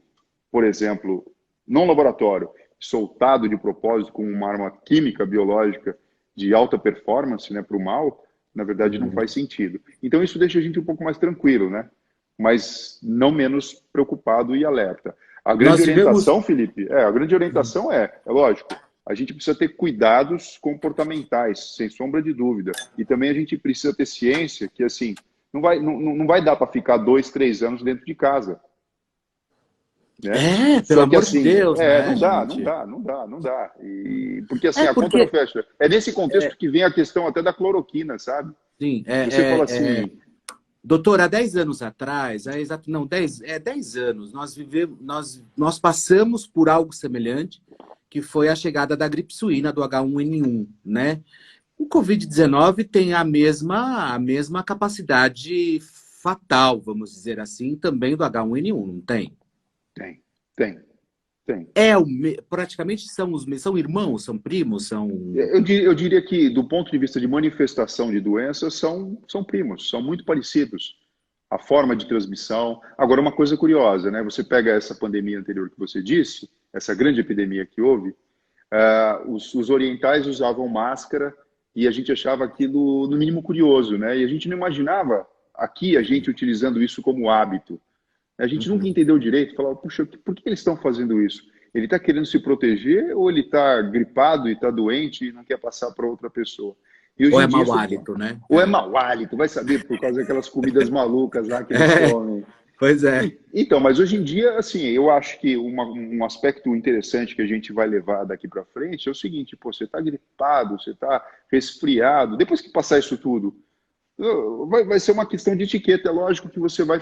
por exemplo, num laboratório, soltado de propósito com uma arma química, biológica de alta performance, né, para o mal, na verdade não faz sentido. Então isso deixa a gente um pouco mais tranquilo, né? Mas não menos preocupado e alerta. A grande orientação, Felipe, a grande orientação é lógico, a gente precisa ter cuidados comportamentais, sem sombra de dúvida. E também a gente precisa ter ciência que, assim, não vai dar para ficar 2, 3 anos dentro de casa. Né? Pelo amor de Deus, né, não dá. Porque, assim, a conta não fecha. É nesse contexto que vem a questão até da cloroquina, sabe? Sim, você fala assim... Doutor, há 10 anos atrás, 10 anos, nós passamos por algo semelhante, que foi a chegada da gripe suína, do H1N1, né? O Covid-19 tem a mesma capacidade fatal, vamos dizer assim, também do H1N1, não tem? Tem. Praticamente são irmãos, são primos, são... Eu diria que, do ponto de vista de manifestação de doenças, são primos, são muito parecidos. A forma de transmissão. Agora, uma coisa curiosa, né? Você pega essa pandemia anterior que você disse, essa grande epidemia que houve, os orientais usavam máscara e a gente achava aquilo, no mínimo, curioso, né? E a gente não imaginava aqui a gente utilizando isso como hábito. A gente nunca Uhum. entendeu direito, falava, puxa, por que eles estão fazendo isso? Ele está querendo se proteger ou ele está gripado e está doente e não quer passar para outra pessoa? E Ou hoje é em dia mau isso hálito, né? ou é mau hálito, vai saber por causa daquelas comidas malucas lá que eles É, comem. pois é. Então, mas hoje em dia, assim, eu acho que um aspecto interessante que a gente vai levar daqui para frente é o seguinte, pô, você está gripado, você está resfriado, depois que passar isso tudo, vai ser uma questão de etiqueta. É lógico que você vai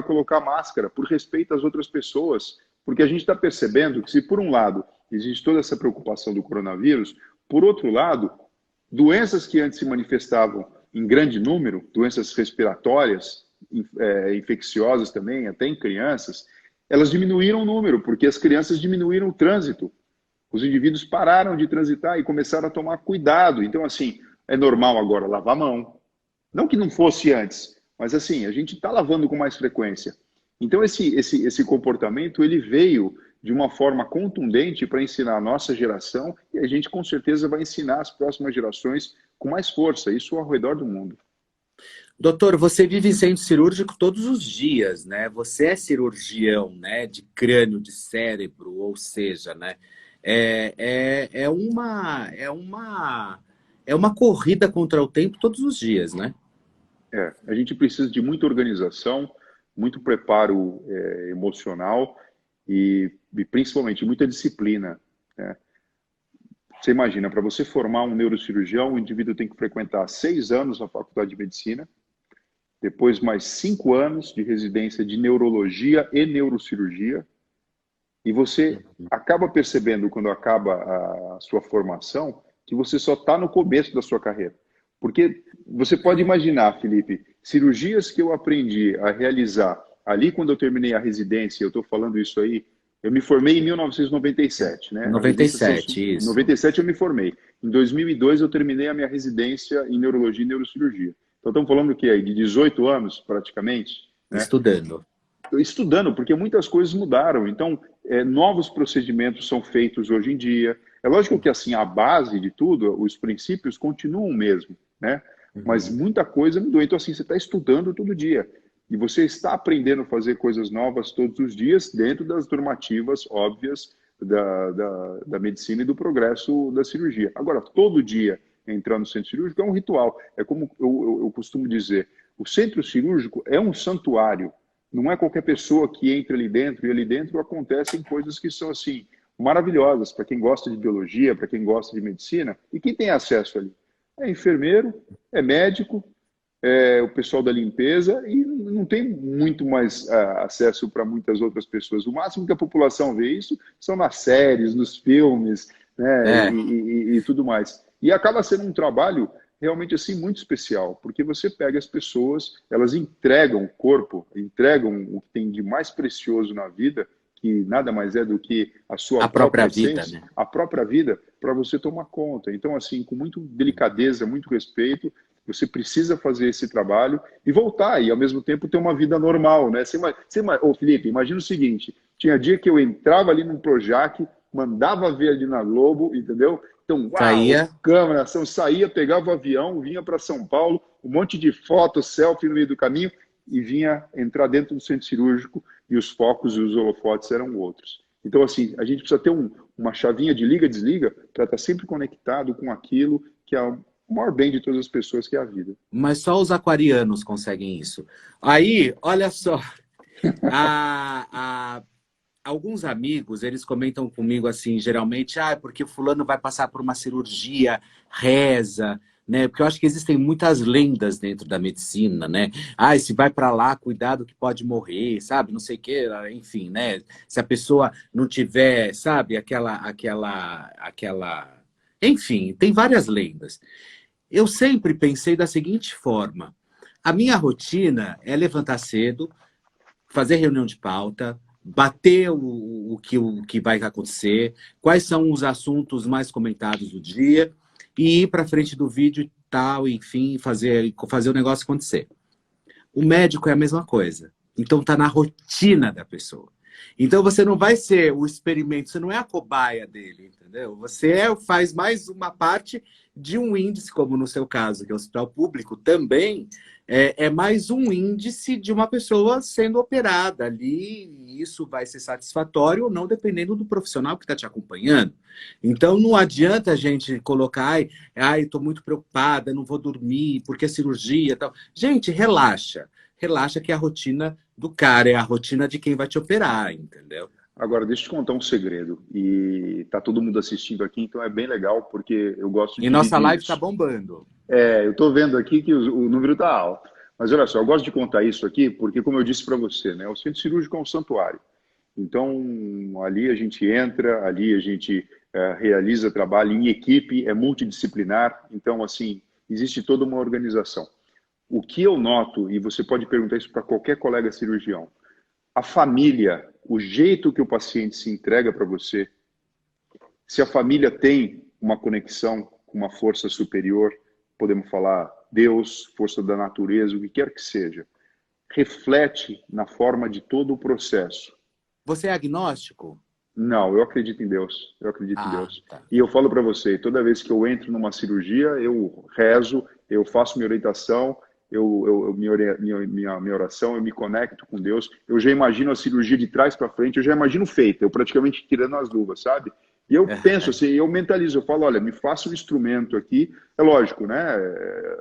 colocar máscara por respeito às outras pessoas, porque a gente está percebendo que se por um lado existe toda essa preocupação do coronavírus, por outro lado, doenças que antes se manifestavam em grande número, doenças respiratórias, infecciosas também, até em crianças, elas diminuíram o número, porque as crianças diminuíram o trânsito. Os indivíduos pararam de transitar e começaram a tomar cuidado. Então, assim, é normal agora lavar a mão. Não que não fosse antes, mas assim, a gente está lavando com mais frequência. Então, esse comportamento, ele veio de uma forma contundente para ensinar a nossa geração e a gente, com certeza, vai ensinar as próximas gerações com mais força, isso ao redor do mundo. Doutor, você vive em centro cirúrgico todos os dias, né? Você é cirurgião, né? De crânio, de cérebro, ou seja, né? É uma corrida contra o tempo todos os dias, né? A gente precisa de muita organização, muito preparo emocional e principalmente muita disciplina, né? Você imagina, para você formar um neurocirurgião, o indivíduo tem que frequentar 6 anos na faculdade de medicina, depois mais 5 anos de residência de neurologia e neurocirurgia, e você acaba percebendo, quando acaba a sua formação, que você só está no começo da sua carreira. Porque você pode imaginar, Felipe, cirurgias que eu aprendi a realizar ali quando eu terminei a residência, eu estou falando isso aí, eu me formei em 1997, né? A residência são 97, em isso. 97 eu me formei. Em 2002 eu terminei a minha residência em neurologia e neurocirurgia. Então estamos falando o quê aí? De 18 anos, praticamente, né? Estudando. Estudando, porque muitas coisas mudaram. Então, novos procedimentos são feitos hoje em dia. É lógico que assim a base de tudo, os princípios continuam o mesmo, né? Mas Uhum. muita coisa mudou. Então, assim, você está estudando todo dia. E você está aprendendo a fazer coisas novas todos os dias, dentro das normativas óbvias da medicina e do progresso da cirurgia. Agora, todo dia entrar no centro cirúrgico é um ritual. É como eu costumo dizer, o centro cirúrgico é um santuário. Não é qualquer pessoa que entra ali dentro, e ali dentro acontecem coisas que são assim maravilhosas para quem gosta de biologia, para quem gosta de medicina. E quem tem acesso ali? É enfermeiro, é médico, é o pessoal da limpeza e não tem muito mais acesso para muitas outras pessoas. O máximo que a população vê isso são nas séries, nos filmes, né, É, e tudo mais. E acaba sendo um trabalho realmente assim muito especial, porque você pega as pessoas, elas entregam o corpo, entregam o que tem de mais precioso na vida, que nada mais é do que a sua a própria própria vida, essência, né? a própria vida, para você tomar conta. Então, assim, com muito delicadeza, muito respeito, você precisa fazer esse trabalho e voltar, e ao mesmo tempo ter uma vida normal, né? Ô, Felipe, imagina o seguinte: tinha dia que eu entrava ali num Projac, mandava ver ali na Globo, entendeu? Então, uau, Saía. câmera, ação, saía, pegava o avião, vinha para São Paulo, um monte de fotos, selfie no meio do caminho, e vinha entrar dentro do centro cirúrgico, e os focos e os holofotes eram outros. Então, assim, a gente precisa ter uma chavinha de liga, desliga, para estar sempre conectado com aquilo que é o maior bem de todas as pessoas, que é a vida. Mas só os aquarianos conseguem isso. Aí, olha só, a, a- alguns amigos, eles comentam comigo assim, geralmente, porque o fulano vai passar por uma cirurgia, reza, né? Porque eu acho que existem muitas lendas dentro da medicina, né? Se vai para lá, cuidado que pode morrer, sabe? Não sei o quê, enfim, né? Se a pessoa não tiver, sabe, Enfim, tem várias lendas. Eu sempre pensei da seguinte forma: a minha rotina é levantar cedo, fazer reunião de pauta, bater o que vai acontecer, quais são os assuntos mais comentados do dia, e ir para frente do vídeo e tal, enfim, fazer o negócio acontecer. O médico é a mesma coisa. Então está na rotina da pessoa. Então você não vai ser o experimento, você não é a cobaia dele, entendeu? Faz mais uma parte de um índice, como no seu caso, que é o hospital público, também é mais um índice de uma pessoa sendo operada ali, e isso vai ser satisfatório ou não, dependendo do profissional que está te acompanhando. Então, não adianta a gente colocar, estou muito preocupada, não vou dormir, porque é cirurgia e tal. Gente, relaxa. Relaxa que é a rotina do cara, é a rotina de quem vai te operar, entendeu? Agora, deixa eu te contar um segredo. E tá todo mundo assistindo aqui, então é bem legal, porque eu gosto de E nossa dividir live está isso. bombando. Eu estou vendo aqui que o número está alto. Mas olha só, eu gosto de contar isso aqui, porque, como eu disse para você, né, o centro cirúrgico é um santuário. Então, ali a gente entra, ali a gente realiza trabalho em equipe, é multidisciplinar. Então, assim, existe toda uma organização. O que eu noto, e você pode perguntar isso para qualquer colega cirurgião, a família, o jeito que o paciente se entrega para você, se a família tem uma conexão com uma força superior, podemos falar Deus, força da natureza, o que quer que seja, reflete na forma de todo o processo. Você é agnóstico? Não, eu acredito em Deus. Eu acredito em Ah, Deus. tá. E eu falo para você, toda vez que eu entro numa cirurgia, eu rezo, eu faço minha orientação, minha oração, eu me conecto com Deus. Eu já imagino a cirurgia de trás para frente, eu já imagino feita, eu praticamente tirando as luvas, sabe? E eu penso assim, eu mentalizo, eu falo, olha, me faça um instrumento aqui. É lógico, né?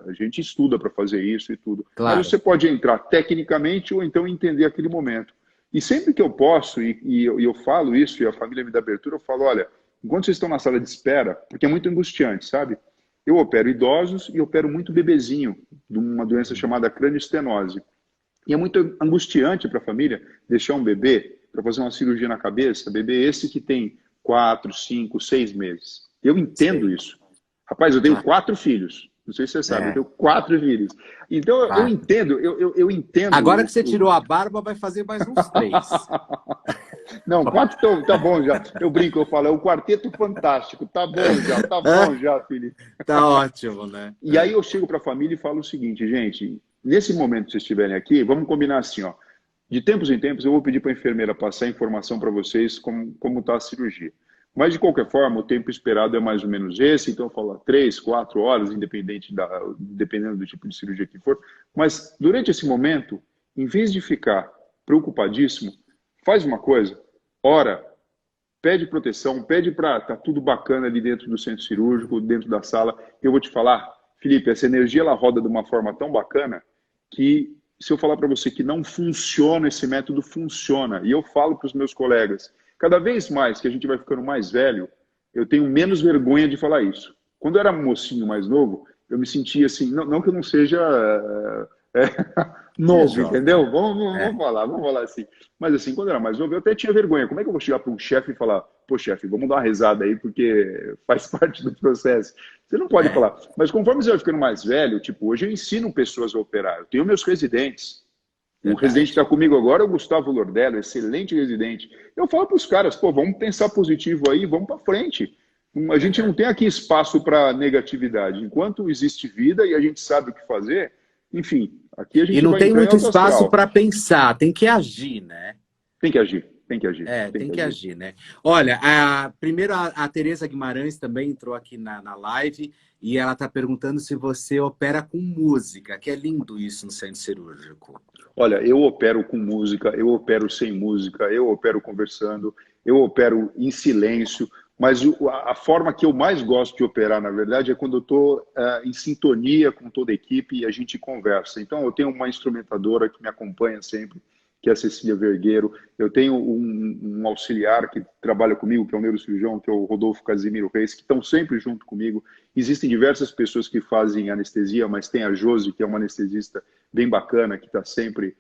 A gente estuda para fazer isso e tudo. Mas Claro. você pode entrar tecnicamente ou então entender aquele momento. E sempre que eu posso, e eu falo isso, e a família me dá abertura, eu falo, olha, enquanto vocês estão na sala de espera, porque é muito angustiante, sabe? Eu opero idosos e opero muito bebezinho, de uma doença chamada cranioestenose. E é muito angustiante para a família deixar um bebê para fazer uma cirurgia na cabeça, bebê esse que tem 4, 5, 6 meses. Eu entendo Sei. isso. Rapaz, eu tenho Claro. 4 filhos. Não sei se você sabe, eu É, tenho 4 filhos. Então, eu claro. entendo, eu entendo Agora que você tirou a barba, vai fazer mais uns 3. Não, 4 tá bom já. Eu brinco, eu falo, é o quarteto fantástico. Tá bom já, Felipe. Tá ótimo, né? E aí eu chego para a família e falo o seguinte, gente, nesse momento que vocês estiverem aqui, vamos combinar assim, ó. De tempos em tempos eu vou pedir para a enfermeira passar informação para vocês como está a cirurgia. Mas de qualquer forma, o tempo esperado é mais ou menos esse, então eu falo 3, 4 horas, dependendo do tipo de cirurgia que for. Mas durante esse momento, em vez de ficar preocupadíssimo, faz uma coisa, ora, pede proteção, pede para tá tudo bacana ali dentro do centro cirúrgico, dentro da sala. Eu vou te falar, Felipe, essa energia ela roda de uma forma tão bacana que se eu falar para você que não funciona, esse método funciona. E eu falo para os meus colegas, cada vez mais que a gente vai ficando mais velho, eu tenho menos vergonha de falar isso. Quando eu era mocinho mais novo, eu me sentia assim, não que eu não seja É novo, jovem. entendeu? É. Vamos falar assim. Mas assim, quando eu era mais novo, eu até tinha vergonha. Como é que eu vou chegar para um chefe e falar, pô, chefe, vamos dar uma risada aí, porque faz parte do processo. Você não pode É. falar. Mas conforme você vai ficando mais velho, tipo, hoje eu ensino pessoas a operar. Eu tenho meus residentes. O residente que Verdade. está comigo agora é o Gustavo Lordello, excelente residente. Eu falo para os caras, pô, vamos pensar positivo aí, vamos para frente. A gente não Uhum. tem aqui espaço para negatividade. Enquanto existe vida e a gente sabe o que fazer, enfim, aqui a E gente não vai tem entrar em muito alto espaço astral. para pensar, tem que agir, né? Tem que agir, tem que agir, É, tem tem que que agir. agir, né? Olha, primeiro a Tereza Guimarães também entrou aqui na live e ela está perguntando se você opera com música, que é lindo isso no centro cirúrgico. Olha, eu opero com música, eu opero sem música, eu opero conversando, eu opero em silêncio, mas a forma que eu mais gosto de operar, na verdade, é quando eu estou em sintonia com toda a equipe e a gente conversa. Então, eu tenho uma instrumentadora que me acompanha sempre, que é a Cecília Vergueiro. Eu tenho um auxiliar que trabalha comigo, que é o neurocirurgião, que é o Rodolfo Casimiro Reis, que estão sempre junto comigo. Existem diversas pessoas que fazem anestesia, mas tem a Josi, que é uma anestesista bem bacana, que está sempre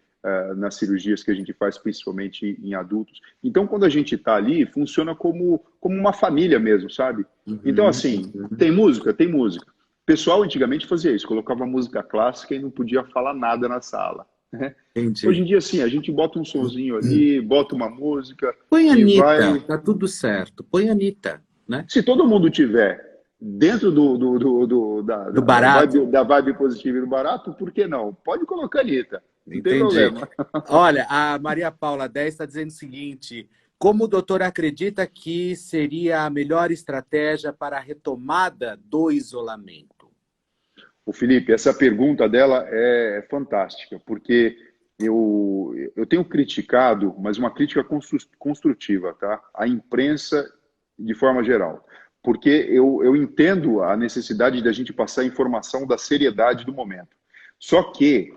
nas cirurgias que a gente faz, principalmente em adultos. Então, quando a gente está ali, funciona como uma família mesmo, sabe? Então, Uhum, assim, uhum. tem música? Tem música. O pessoal antigamente fazia isso, colocava música clássica e não podia falar nada na sala, né? Hoje Entendi. em dia, sim, a gente bota um sonzinho ali, bota uma música Põe a e Anitta, vai. tá tudo certo. Põe a Anitta, né? Se todo mundo tiver dentro Do barato. da vibe positiva e do barato, por que não? Pode colocar Anitta, não tem Entendi. problema. Olha, a Maria Paula 10 está dizendo o seguinte: como o doutor acredita que seria a melhor estratégia para a retomada do isolamento? O Felipe, essa pergunta dela é fantástica, porque eu tenho criticado, mas uma crítica construtiva, tá? A imprensa de forma geral. Porque eu entendo a necessidade da gente passar a informação da seriedade do momento. Só que,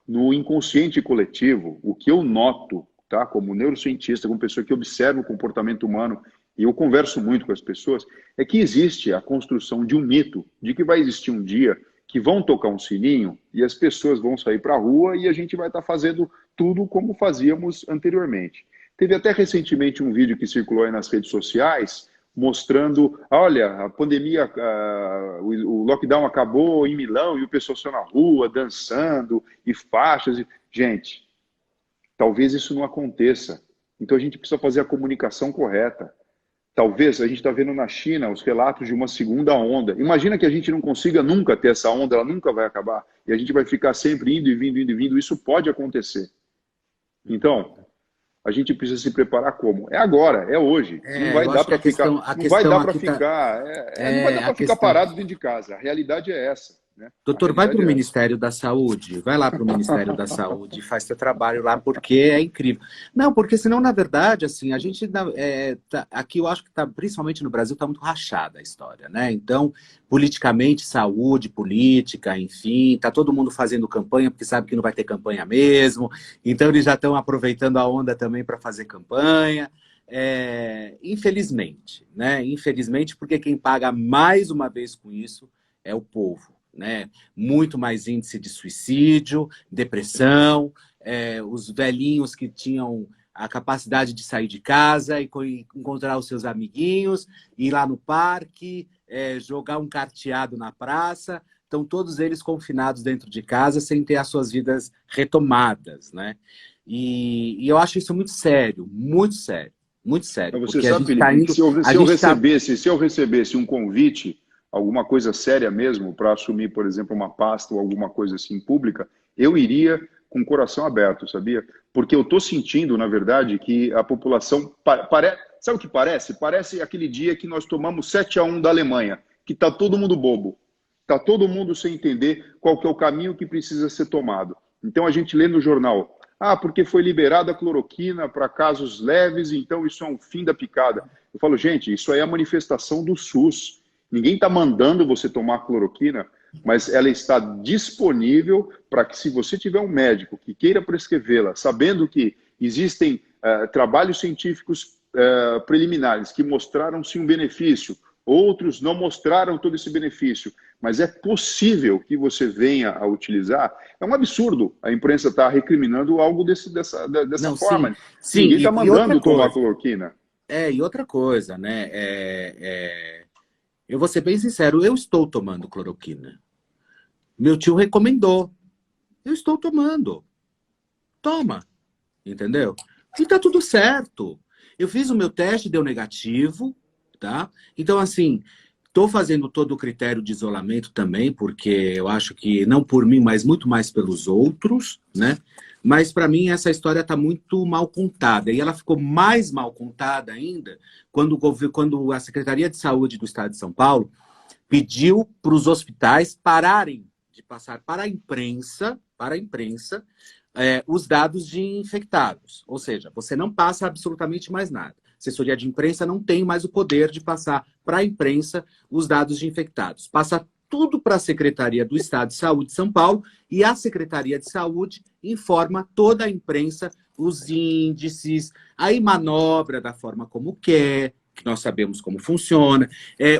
no inconsciente coletivo, o que eu noto, tá? Como neurocientista, como pessoa que observa o comportamento humano, e eu converso muito com as pessoas, é que existe a construção de um mito de que vai existir um dia que vão tocar um sininho e as pessoas vão sair para a rua e a gente vai estar fazendo tudo como fazíamos anteriormente. Teve até recentemente um vídeo que circulou aí nas redes sociais mostrando, olha, a pandemia, o lockdown acabou em Milão e o pessoal saiu na rua dançando e faixas. Gente, talvez isso não aconteça. Então a gente precisa fazer a comunicação correta. Talvez a gente está vendo na China os relatos de uma segunda onda. Imagina que a gente não consiga nunca ter essa onda, ela nunca vai acabar. E a gente vai ficar sempre indo e vindo, indo e vindo. Isso pode acontecer. Então, a gente precisa se preparar como? É agora, é hoje. Não vai dar para ficar, não vai dar para ficar, não vai dar para ficar parado dentro de casa. A realidade é essa. Né? Doutor, vai para o Ministério da Saúde, vai lá para o Ministério da Saúde, faz seu trabalho lá, porque é incrível. Não, porque senão, na verdade, assim, a gente, aqui eu acho que tá, principalmente no Brasil, está muito rachada a história, né? Então, politicamente, saúde, política, enfim, está todo mundo fazendo campanha, porque sabe que não vai ter campanha mesmo, então eles já estão aproveitando a onda também para fazer campanha. Infelizmente, né? Infelizmente, porque quem paga mais uma vez com isso é o povo. Né? Muito mais índice de suicídio, depressão, os velhinhos que tinham a capacidade de sair de casa e encontrar os seus amiguinhos, ir lá no parque, jogar um carteado na praça, estão todos eles confinados dentro de casa sem ter as suas vidas retomadas. Né? E eu acho isso muito sério, muito sério, muito sério. Mas você sabe, Felipe, indo, se eu recebesse um convite, alguma coisa séria mesmo, para assumir, por exemplo, uma pasta ou alguma coisa assim pública, eu iria com o coração aberto, sabia? Porque eu estou sentindo, na verdade, que a população... Sabe o que parece? Parece aquele dia que nós tomamos 7-1 da Alemanha, que está todo mundo bobo. Está todo mundo sem entender qual que é o caminho que precisa ser tomado. Então a gente lê no jornal, porque foi liberada a cloroquina para casos leves, então isso é um fim da picada. Eu falo, gente, isso aí é a manifestação do SUS. Ninguém está mandando você tomar cloroquina, mas ela está disponível para que, se você tiver um médico que queira prescrevê-la, sabendo que existem trabalhos científicos preliminares que mostraram-se um benefício, outros não mostraram todo esse benefício, mas é possível que você venha a utilizar. É um absurdo a imprensa estar recriminando algo dessa não, forma. Sim, Ninguém está mandando tomar cloroquina. E outra coisa, né? Eu vou ser bem sincero, eu estou tomando cloroquina. Meu tio recomendou. Eu estou tomando. Toma. Entendeu? E tá tudo certo. Eu fiz o meu teste, deu negativo, tá? Então, assim, estou fazendo todo o critério de isolamento também, porque eu acho que, não por mim, mas muito mais pelos outros, né? Mas, para mim, essa história está muito mal contada. E ela ficou mais mal contada ainda quando a Secretaria de Saúde do Estado de São Paulo pediu para os hospitais pararem de passar para a imprensa os dados de infectados. Ou seja, você não passa absolutamente mais nada. A assessoria de imprensa não tem mais o poder de passar para a imprensa os dados de infectados. Passa tudo para a Secretaria do Estado de Saúde de São Paulo e a Secretaria de Saúde informa toda a imprensa os índices, aí manobra da forma como quer, que nós sabemos como funciona.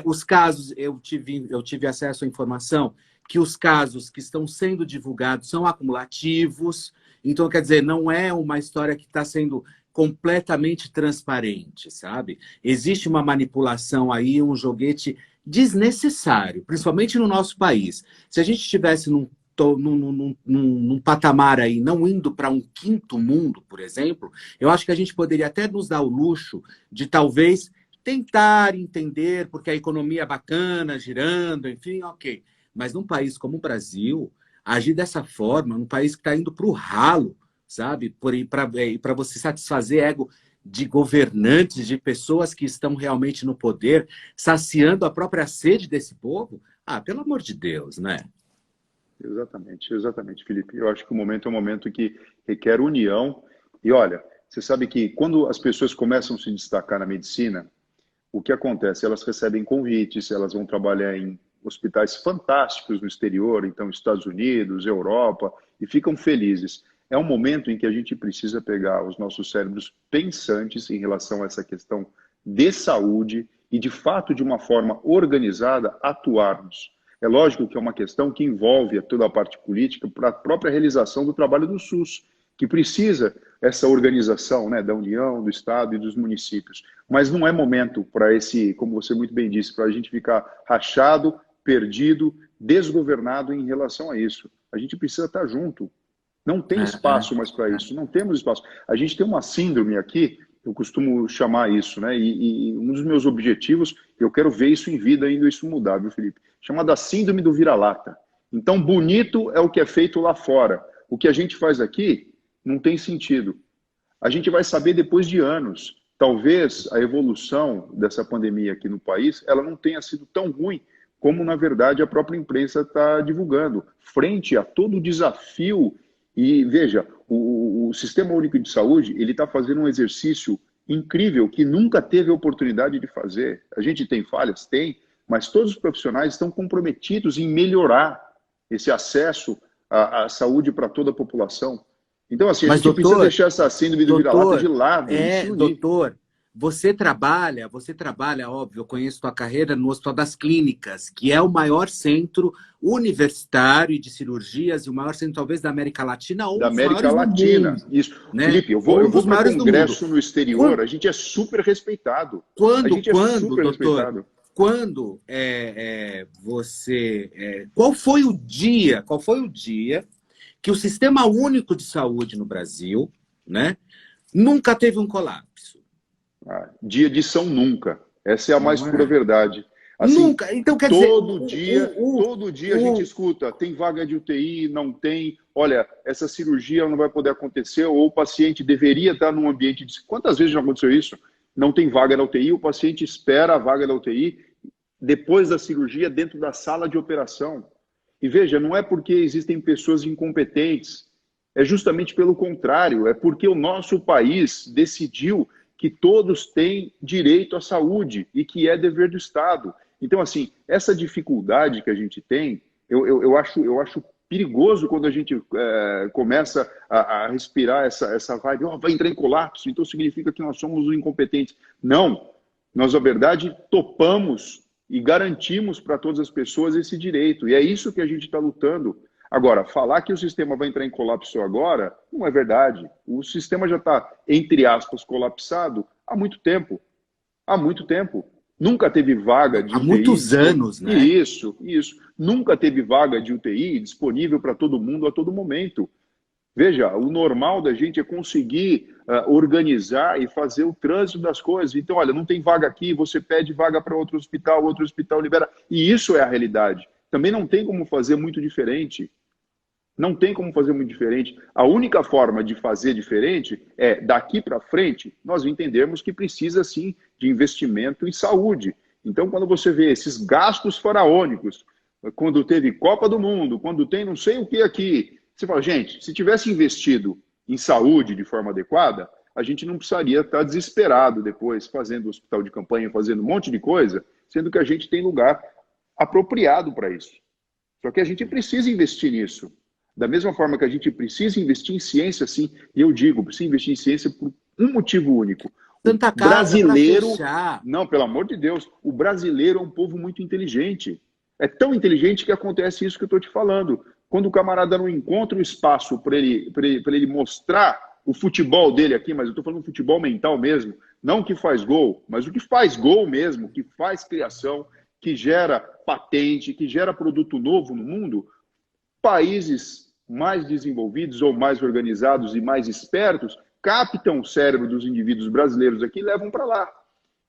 Os casos, eu tive acesso à informação que os casos que estão sendo divulgados são acumulativos, então, quer dizer, não é uma história que está sendo completamente transparente, sabe? Existe uma manipulação aí, um joguete desnecessário, principalmente no nosso país. Se a gente estivesse num patamar aí, não indo para um quinto mundo, por exemplo, eu acho que a gente poderia até nos dar o luxo de talvez tentar entender, porque a economia é bacana, girando, enfim, ok. Mas num país como o Brasil, agir dessa forma, num país que está indo para o ralo, sabe? Para você satisfazer ego de governantes, de pessoas que estão realmente no poder, saciando a própria sede desse povo, pelo amor de Deus, né? Exatamente, exatamente, Felipe. Eu acho que o momento é um momento que requer união. E olha, você sabe que quando as pessoas começam a se destacar na medicina, o que acontece? Elas recebem convites, elas vão trabalhar em hospitais fantásticos no exterior, então Estados Unidos, Europa, e ficam felizes. É um momento em que a gente precisa pegar os nossos cérebros pensantes em relação a essa questão de saúde e, de fato, de uma forma organizada, atuarmos. É lógico que é uma questão que envolve toda a parte política para a própria realização do trabalho do SUS, que precisa essa organização, né, da União, do Estado e dos municípios. Mas não é momento para esse, como você muito bem disse, para a gente ficar rachado, perdido, desgovernado em relação a isso. A gente precisa estar junto. Não tem espaço mais para isso, não temos espaço. A gente tem uma síndrome aqui, eu costumo chamar isso, né? E um dos meus objetivos, eu quero ver isso em vida ainda, isso mudar, viu, Felipe? Chamada síndrome do vira-lata. Então, bonito é o que é feito lá fora. O que a gente faz aqui não tem sentido. A gente vai saber depois de anos. Talvez a evolução dessa pandemia aqui no país, ela não tenha sido tão ruim como, na verdade, a própria imprensa está divulgando. Frente a todo o desafio. E veja, o Sistema Único de Saúde, ele está fazendo um exercício incrível que nunca teve a oportunidade de fazer. A gente tem falhas? Tem, mas todos os profissionais estão comprometidos em melhorar esse acesso à saúde para toda a população. Então, assim, a Mas, gente precisa doutor, deixar essa síndrome do vira-lata de lado e se unir. doutor, você trabalha, óbvio, eu conheço tua carreira no Hospital das Clínicas, que é o maior centro universitário de cirurgias e o maior centro, talvez, da América Latina ou Da um dos América maiores do Latina. mundo, Isso. né? Felipe, eu Ou um vou dos para maiores do mundo. congresso no exterior, a gente é super respeitado. A gente é super Doutor, respeitado. quando qual foi o dia que o Sistema Único de Saúde no Brasil, né, nunca teve um colapso? Dia de São Nunca. Essa é a mais pura verdade. Assim, Nunca. Então, quer dizer, todo dia a gente escuta, tem vaga de UTI, não tem, olha, essa cirurgia não vai poder acontecer, ou o paciente deveria estar num ambiente de... Quantas vezes já aconteceu isso? Não tem vaga na UTI, o paciente espera a vaga da UTI depois da cirurgia dentro da sala de operação. E veja, não é porque existem pessoas incompetentes, é justamente pelo contrário, é porque o nosso país decidiu que todos têm direito à saúde e que é dever do Estado. Então, assim, essa dificuldade que a gente tem, eu acho perigoso quando a gente começa a respirar essa vibe, vai entrar em colapso, então significa que nós somos os incompetentes. Não, nós, na verdade, topamos e garantimos para todas as pessoas esse direito, e é isso que a gente está lutando. Agora, falar que o sistema vai entrar em colapso agora, não é verdade. O sistema já está, entre aspas, colapsado há muito tempo. Há muito tempo. Nunca teve vaga de há UTI. Muitos anos, né? Isso. Nunca teve vaga de UTI disponível para todo mundo a todo momento. Veja, o normal da gente é conseguir organizar e fazer o trânsito das coisas. Então, olha, não tem vaga aqui, você pede vaga para outro hospital libera. E isso é a realidade. Também não tem como fazer muito diferente. Não tem como fazer muito diferente. A única forma de fazer diferente é, daqui para frente, nós entendermos que precisa, sim, de investimento em saúde. Então, quando você vê esses gastos faraônicos, quando teve Copa do Mundo, quando tem não sei o que aqui, você fala, gente, se tivesse investido em saúde de forma adequada, a gente não precisaria estar desesperado depois, fazendo hospital de campanha, fazendo um monte de coisa, sendo que a gente tem lugar apropriado para isso. Só que a gente precisa investir nisso. Da mesma forma que a gente precisa investir em ciência, sim, e eu digo, precisa investir em ciência por um motivo único. Tanta casa brasileiro, fechar. não, pelo amor de Deus, o brasileiro é um povo muito inteligente. É tão inteligente que acontece isso que eu estou te falando. Quando o camarada não encontra o espaço para ele mostrar o futebol dele aqui, mas eu estou falando futebol mental mesmo, não o que faz gol, mas o que faz gol mesmo, que faz criação, que gera patente, que gera produto novo no mundo, países mais desenvolvidos ou mais organizados e mais espertos captam o cérebro dos indivíduos brasileiros aqui e levam para lá.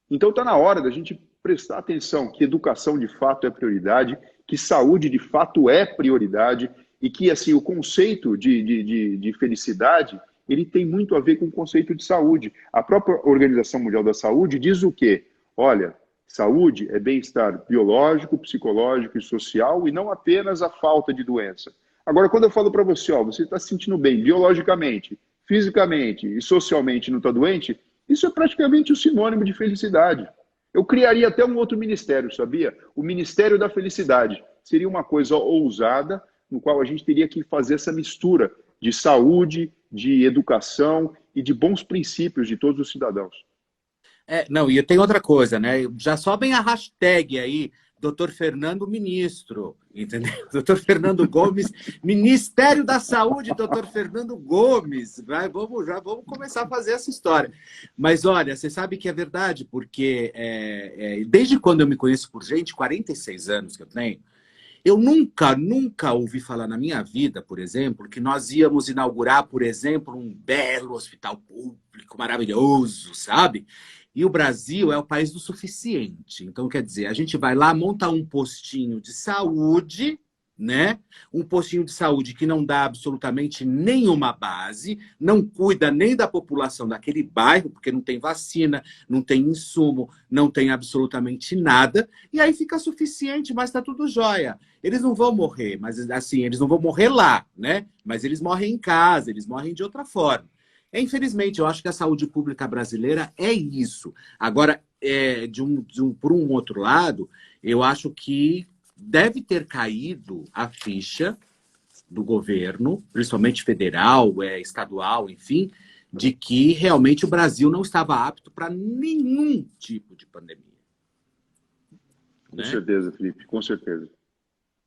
Então está na hora da gente prestar atenção que educação de fato é prioridade, que saúde de fato é prioridade e que assim o conceito de felicidade ele tem muito a ver com o conceito de saúde. A própria Organização Mundial da Saúde diz o quê? Olha, Saúde é bem-estar biológico, psicológico e social, e não apenas a falta de doença. Agora, quando eu falo para você, ó, você está se sentindo bem biologicamente, fisicamente e socialmente, não está doente, isso é praticamente o sinônimo de felicidade. Eu criaria até um outro ministério, sabia? O Ministério da Felicidade. Seria uma coisa ousada, no qual a gente teria que fazer essa mistura de saúde, de educação e de bons princípios de todos os cidadãos. Não, e tem outra coisa, né? Já sobem a hashtag aí, Dr. Fernando Ministro, entendeu? Dr. Fernando Gomes, Ministério da Saúde, Dr. Fernando Gomes. Já vamos começar a fazer essa história. Mas olha, você sabe que é verdade, porque desde quando eu me conheço por gente, 46 anos que eu tenho, eu nunca ouvi falar na minha vida, por exemplo, que nós íamos inaugurar, por exemplo, um belo hospital público maravilhoso, sabe? E o Brasil é o país do suficiente. Então, quer dizer, a gente vai lá, monta um postinho de saúde, né? Um postinho de saúde que não dá absolutamente nenhuma base, não cuida nem da população daquele bairro, porque não tem vacina, não tem insumo, não tem absolutamente nada, e aí fica suficiente, mas tá tudo jóia. Eles não vão morrer, mas assim, eles não vão morrer lá, né? Mas eles morrem em casa, eles morrem de outra forma. Infelizmente, eu acho que a saúde pública brasileira é isso. Agora, por um outro lado, eu acho que deve ter caído a ficha do governo, principalmente federal, estadual, enfim, de que realmente o Brasil não estava apto para nenhum tipo de pandemia. Com certeza, Felipe, com certeza.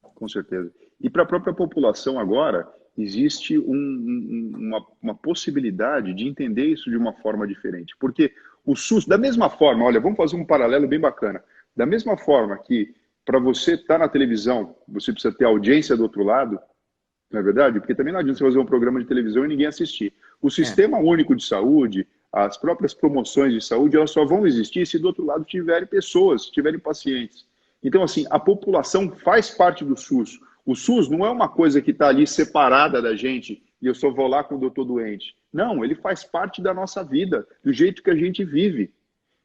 Com certeza. E para a própria população agora, existe uma possibilidade de entender isso de uma forma diferente. Porque o SUS, da mesma forma, olha, vamos fazer um paralelo bem bacana. Da mesma forma que para você estar na televisão, você precisa ter audiência do outro lado, não é verdade? Porque também não adianta você fazer um programa de televisão e ninguém assistir. O Sistema Único de Saúde, as próprias promoções de saúde, elas só vão existir se do outro lado tiverem pessoas, tiverem pacientes. Então, assim, a população faz parte do SUS. O SUS não é uma coisa que está ali separada da gente e eu só vou lá quando eu estou doente. Não, ele faz parte da nossa vida, do jeito que a gente vive.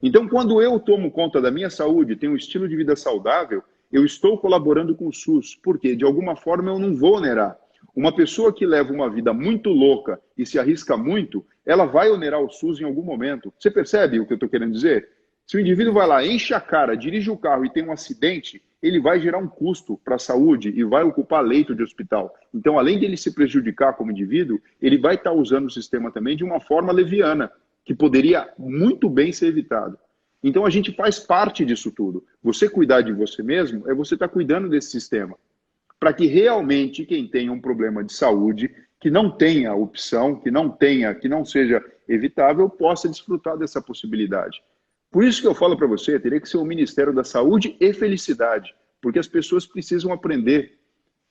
Então, quando eu tomo conta da minha saúde, tenho um estilo de vida saudável, eu estou colaborando com o SUS. Por quê? De alguma forma eu não vou onerar. Uma pessoa que leva uma vida muito louca e se arrisca muito, ela vai onerar o SUS em algum momento. Você percebe o que eu estou querendo dizer? Se o indivíduo vai lá, enche a cara, dirige o carro e tem um acidente, ele vai gerar um custo para a saúde e vai ocupar leito de hospital. Então, além de ele se prejudicar como indivíduo, ele vai estar usando o sistema também de uma forma leviana, que poderia muito bem ser evitado. Então, a gente faz parte disso tudo. Você cuidar de você mesmo é você estar cuidando desse sistema. Para que realmente quem tenha um problema de saúde, que não tenha opção, que não seja evitável, possa desfrutar dessa possibilidade. Por isso que eu falo para você, teria que ser o Ministério da Saúde e Felicidade, porque as pessoas precisam aprender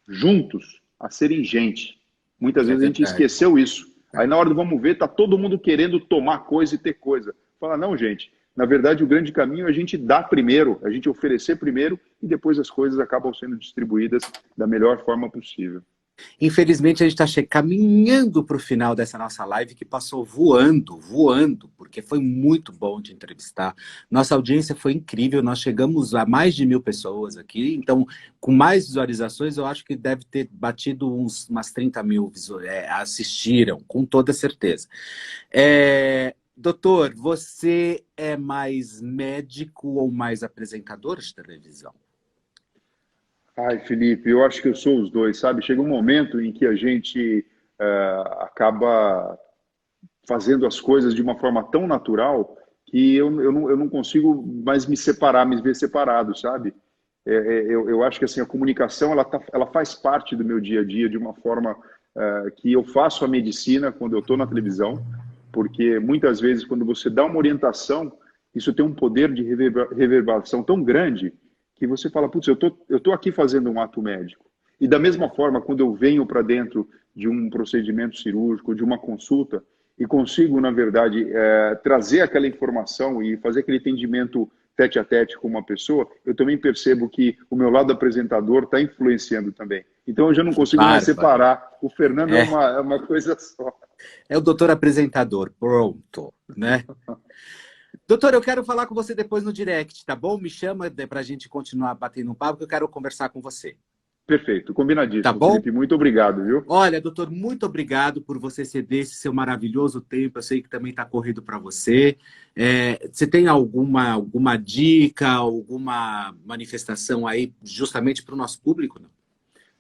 juntos a serem gente. Muitas vezes a gente esqueceu isso. Aí na hora do vamos ver, tá todo mundo querendo tomar coisa e ter coisa. Fala, não, gente, na verdade o grande caminho é a gente dar primeiro, a gente oferecer primeiro e depois as coisas acabam sendo distribuídas da melhor forma possível. Infelizmente, a gente está caminhando para o final dessa nossa live, que passou voando, porque foi muito bom te entrevistar. Nossa audiência foi incrível, nós chegamos a mais de 1000 pessoas aqui, então, com mais visualizações, eu acho que deve ter batido umas 30 mil assistiram, com toda certeza. Doutor, você é mais médico ou mais apresentador de televisão? Ai, Felipe, eu acho que eu sou os dois, sabe? Chega um momento em que a gente acaba fazendo as coisas de uma forma tão natural que eu não consigo mais me separar, me ver separado, sabe? Eu acho que assim, a comunicação ela faz parte do meu dia a dia de uma forma que eu faço a medicina quando eu estou na televisão, porque muitas vezes quando você dá uma orientação, isso tem um poder de reverberação tão grande que você fala, putz, eu tô aqui fazendo um ato médico. E da mesma forma, quando eu venho para dentro de um procedimento cirúrgico, de uma consulta, e consigo, na verdade, trazer aquela informação e fazer aquele atendimento tete a tete com uma pessoa, eu também percebo que o meu lado apresentador está influenciando também. Então eu já não consigo mais separar. O Fernando é uma coisa só. É o doutor apresentador, pronto, né? Doutor, eu quero falar com você depois no direct, tá bom? Me chama para a gente continuar batendo um papo, que eu quero conversar com você. Perfeito, combinadíssimo, Tá bom? Felipe. Muito obrigado, viu? Olha, doutor, muito obrigado por você ceder esse seu maravilhoso tempo. Eu sei que também está corrido para você. Você tem alguma dica, alguma manifestação aí justamente para o nosso público? Não?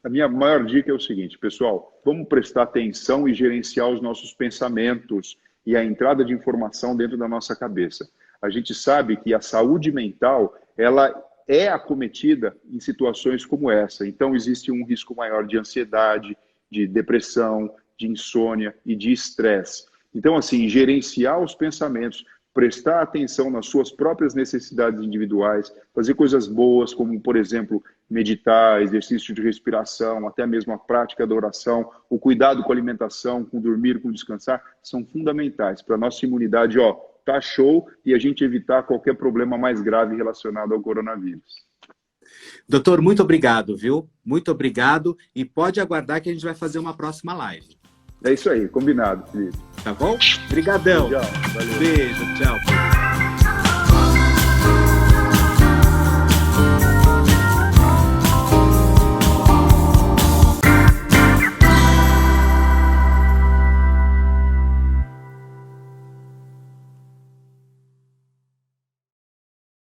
A minha maior dica é o seguinte, pessoal, vamos prestar atenção e gerenciar os nossos pensamentos e a entrada de informação dentro da nossa cabeça. A gente sabe que a saúde mental, ela é acometida em situações como essa. Então, existe um risco maior de ansiedade, de depressão, de insônia e de estresse. Então, assim, gerenciar os pensamentos, prestar atenção nas suas próprias necessidades individuais, fazer coisas boas, como, por exemplo, meditar, exercício de respiração, até mesmo a prática da oração, o cuidado com a alimentação, com dormir, com descansar, são fundamentais para a nossa imunidade, tá show, e a gente evitar qualquer problema mais grave relacionado ao coronavírus. Doutor, muito obrigado, viu? Muito obrigado, e pode aguardar que a gente vai fazer uma próxima live. É isso aí, combinado, Felipe. Tá bom? Obrigadão. Tchau, valeu. Beijo, tchau.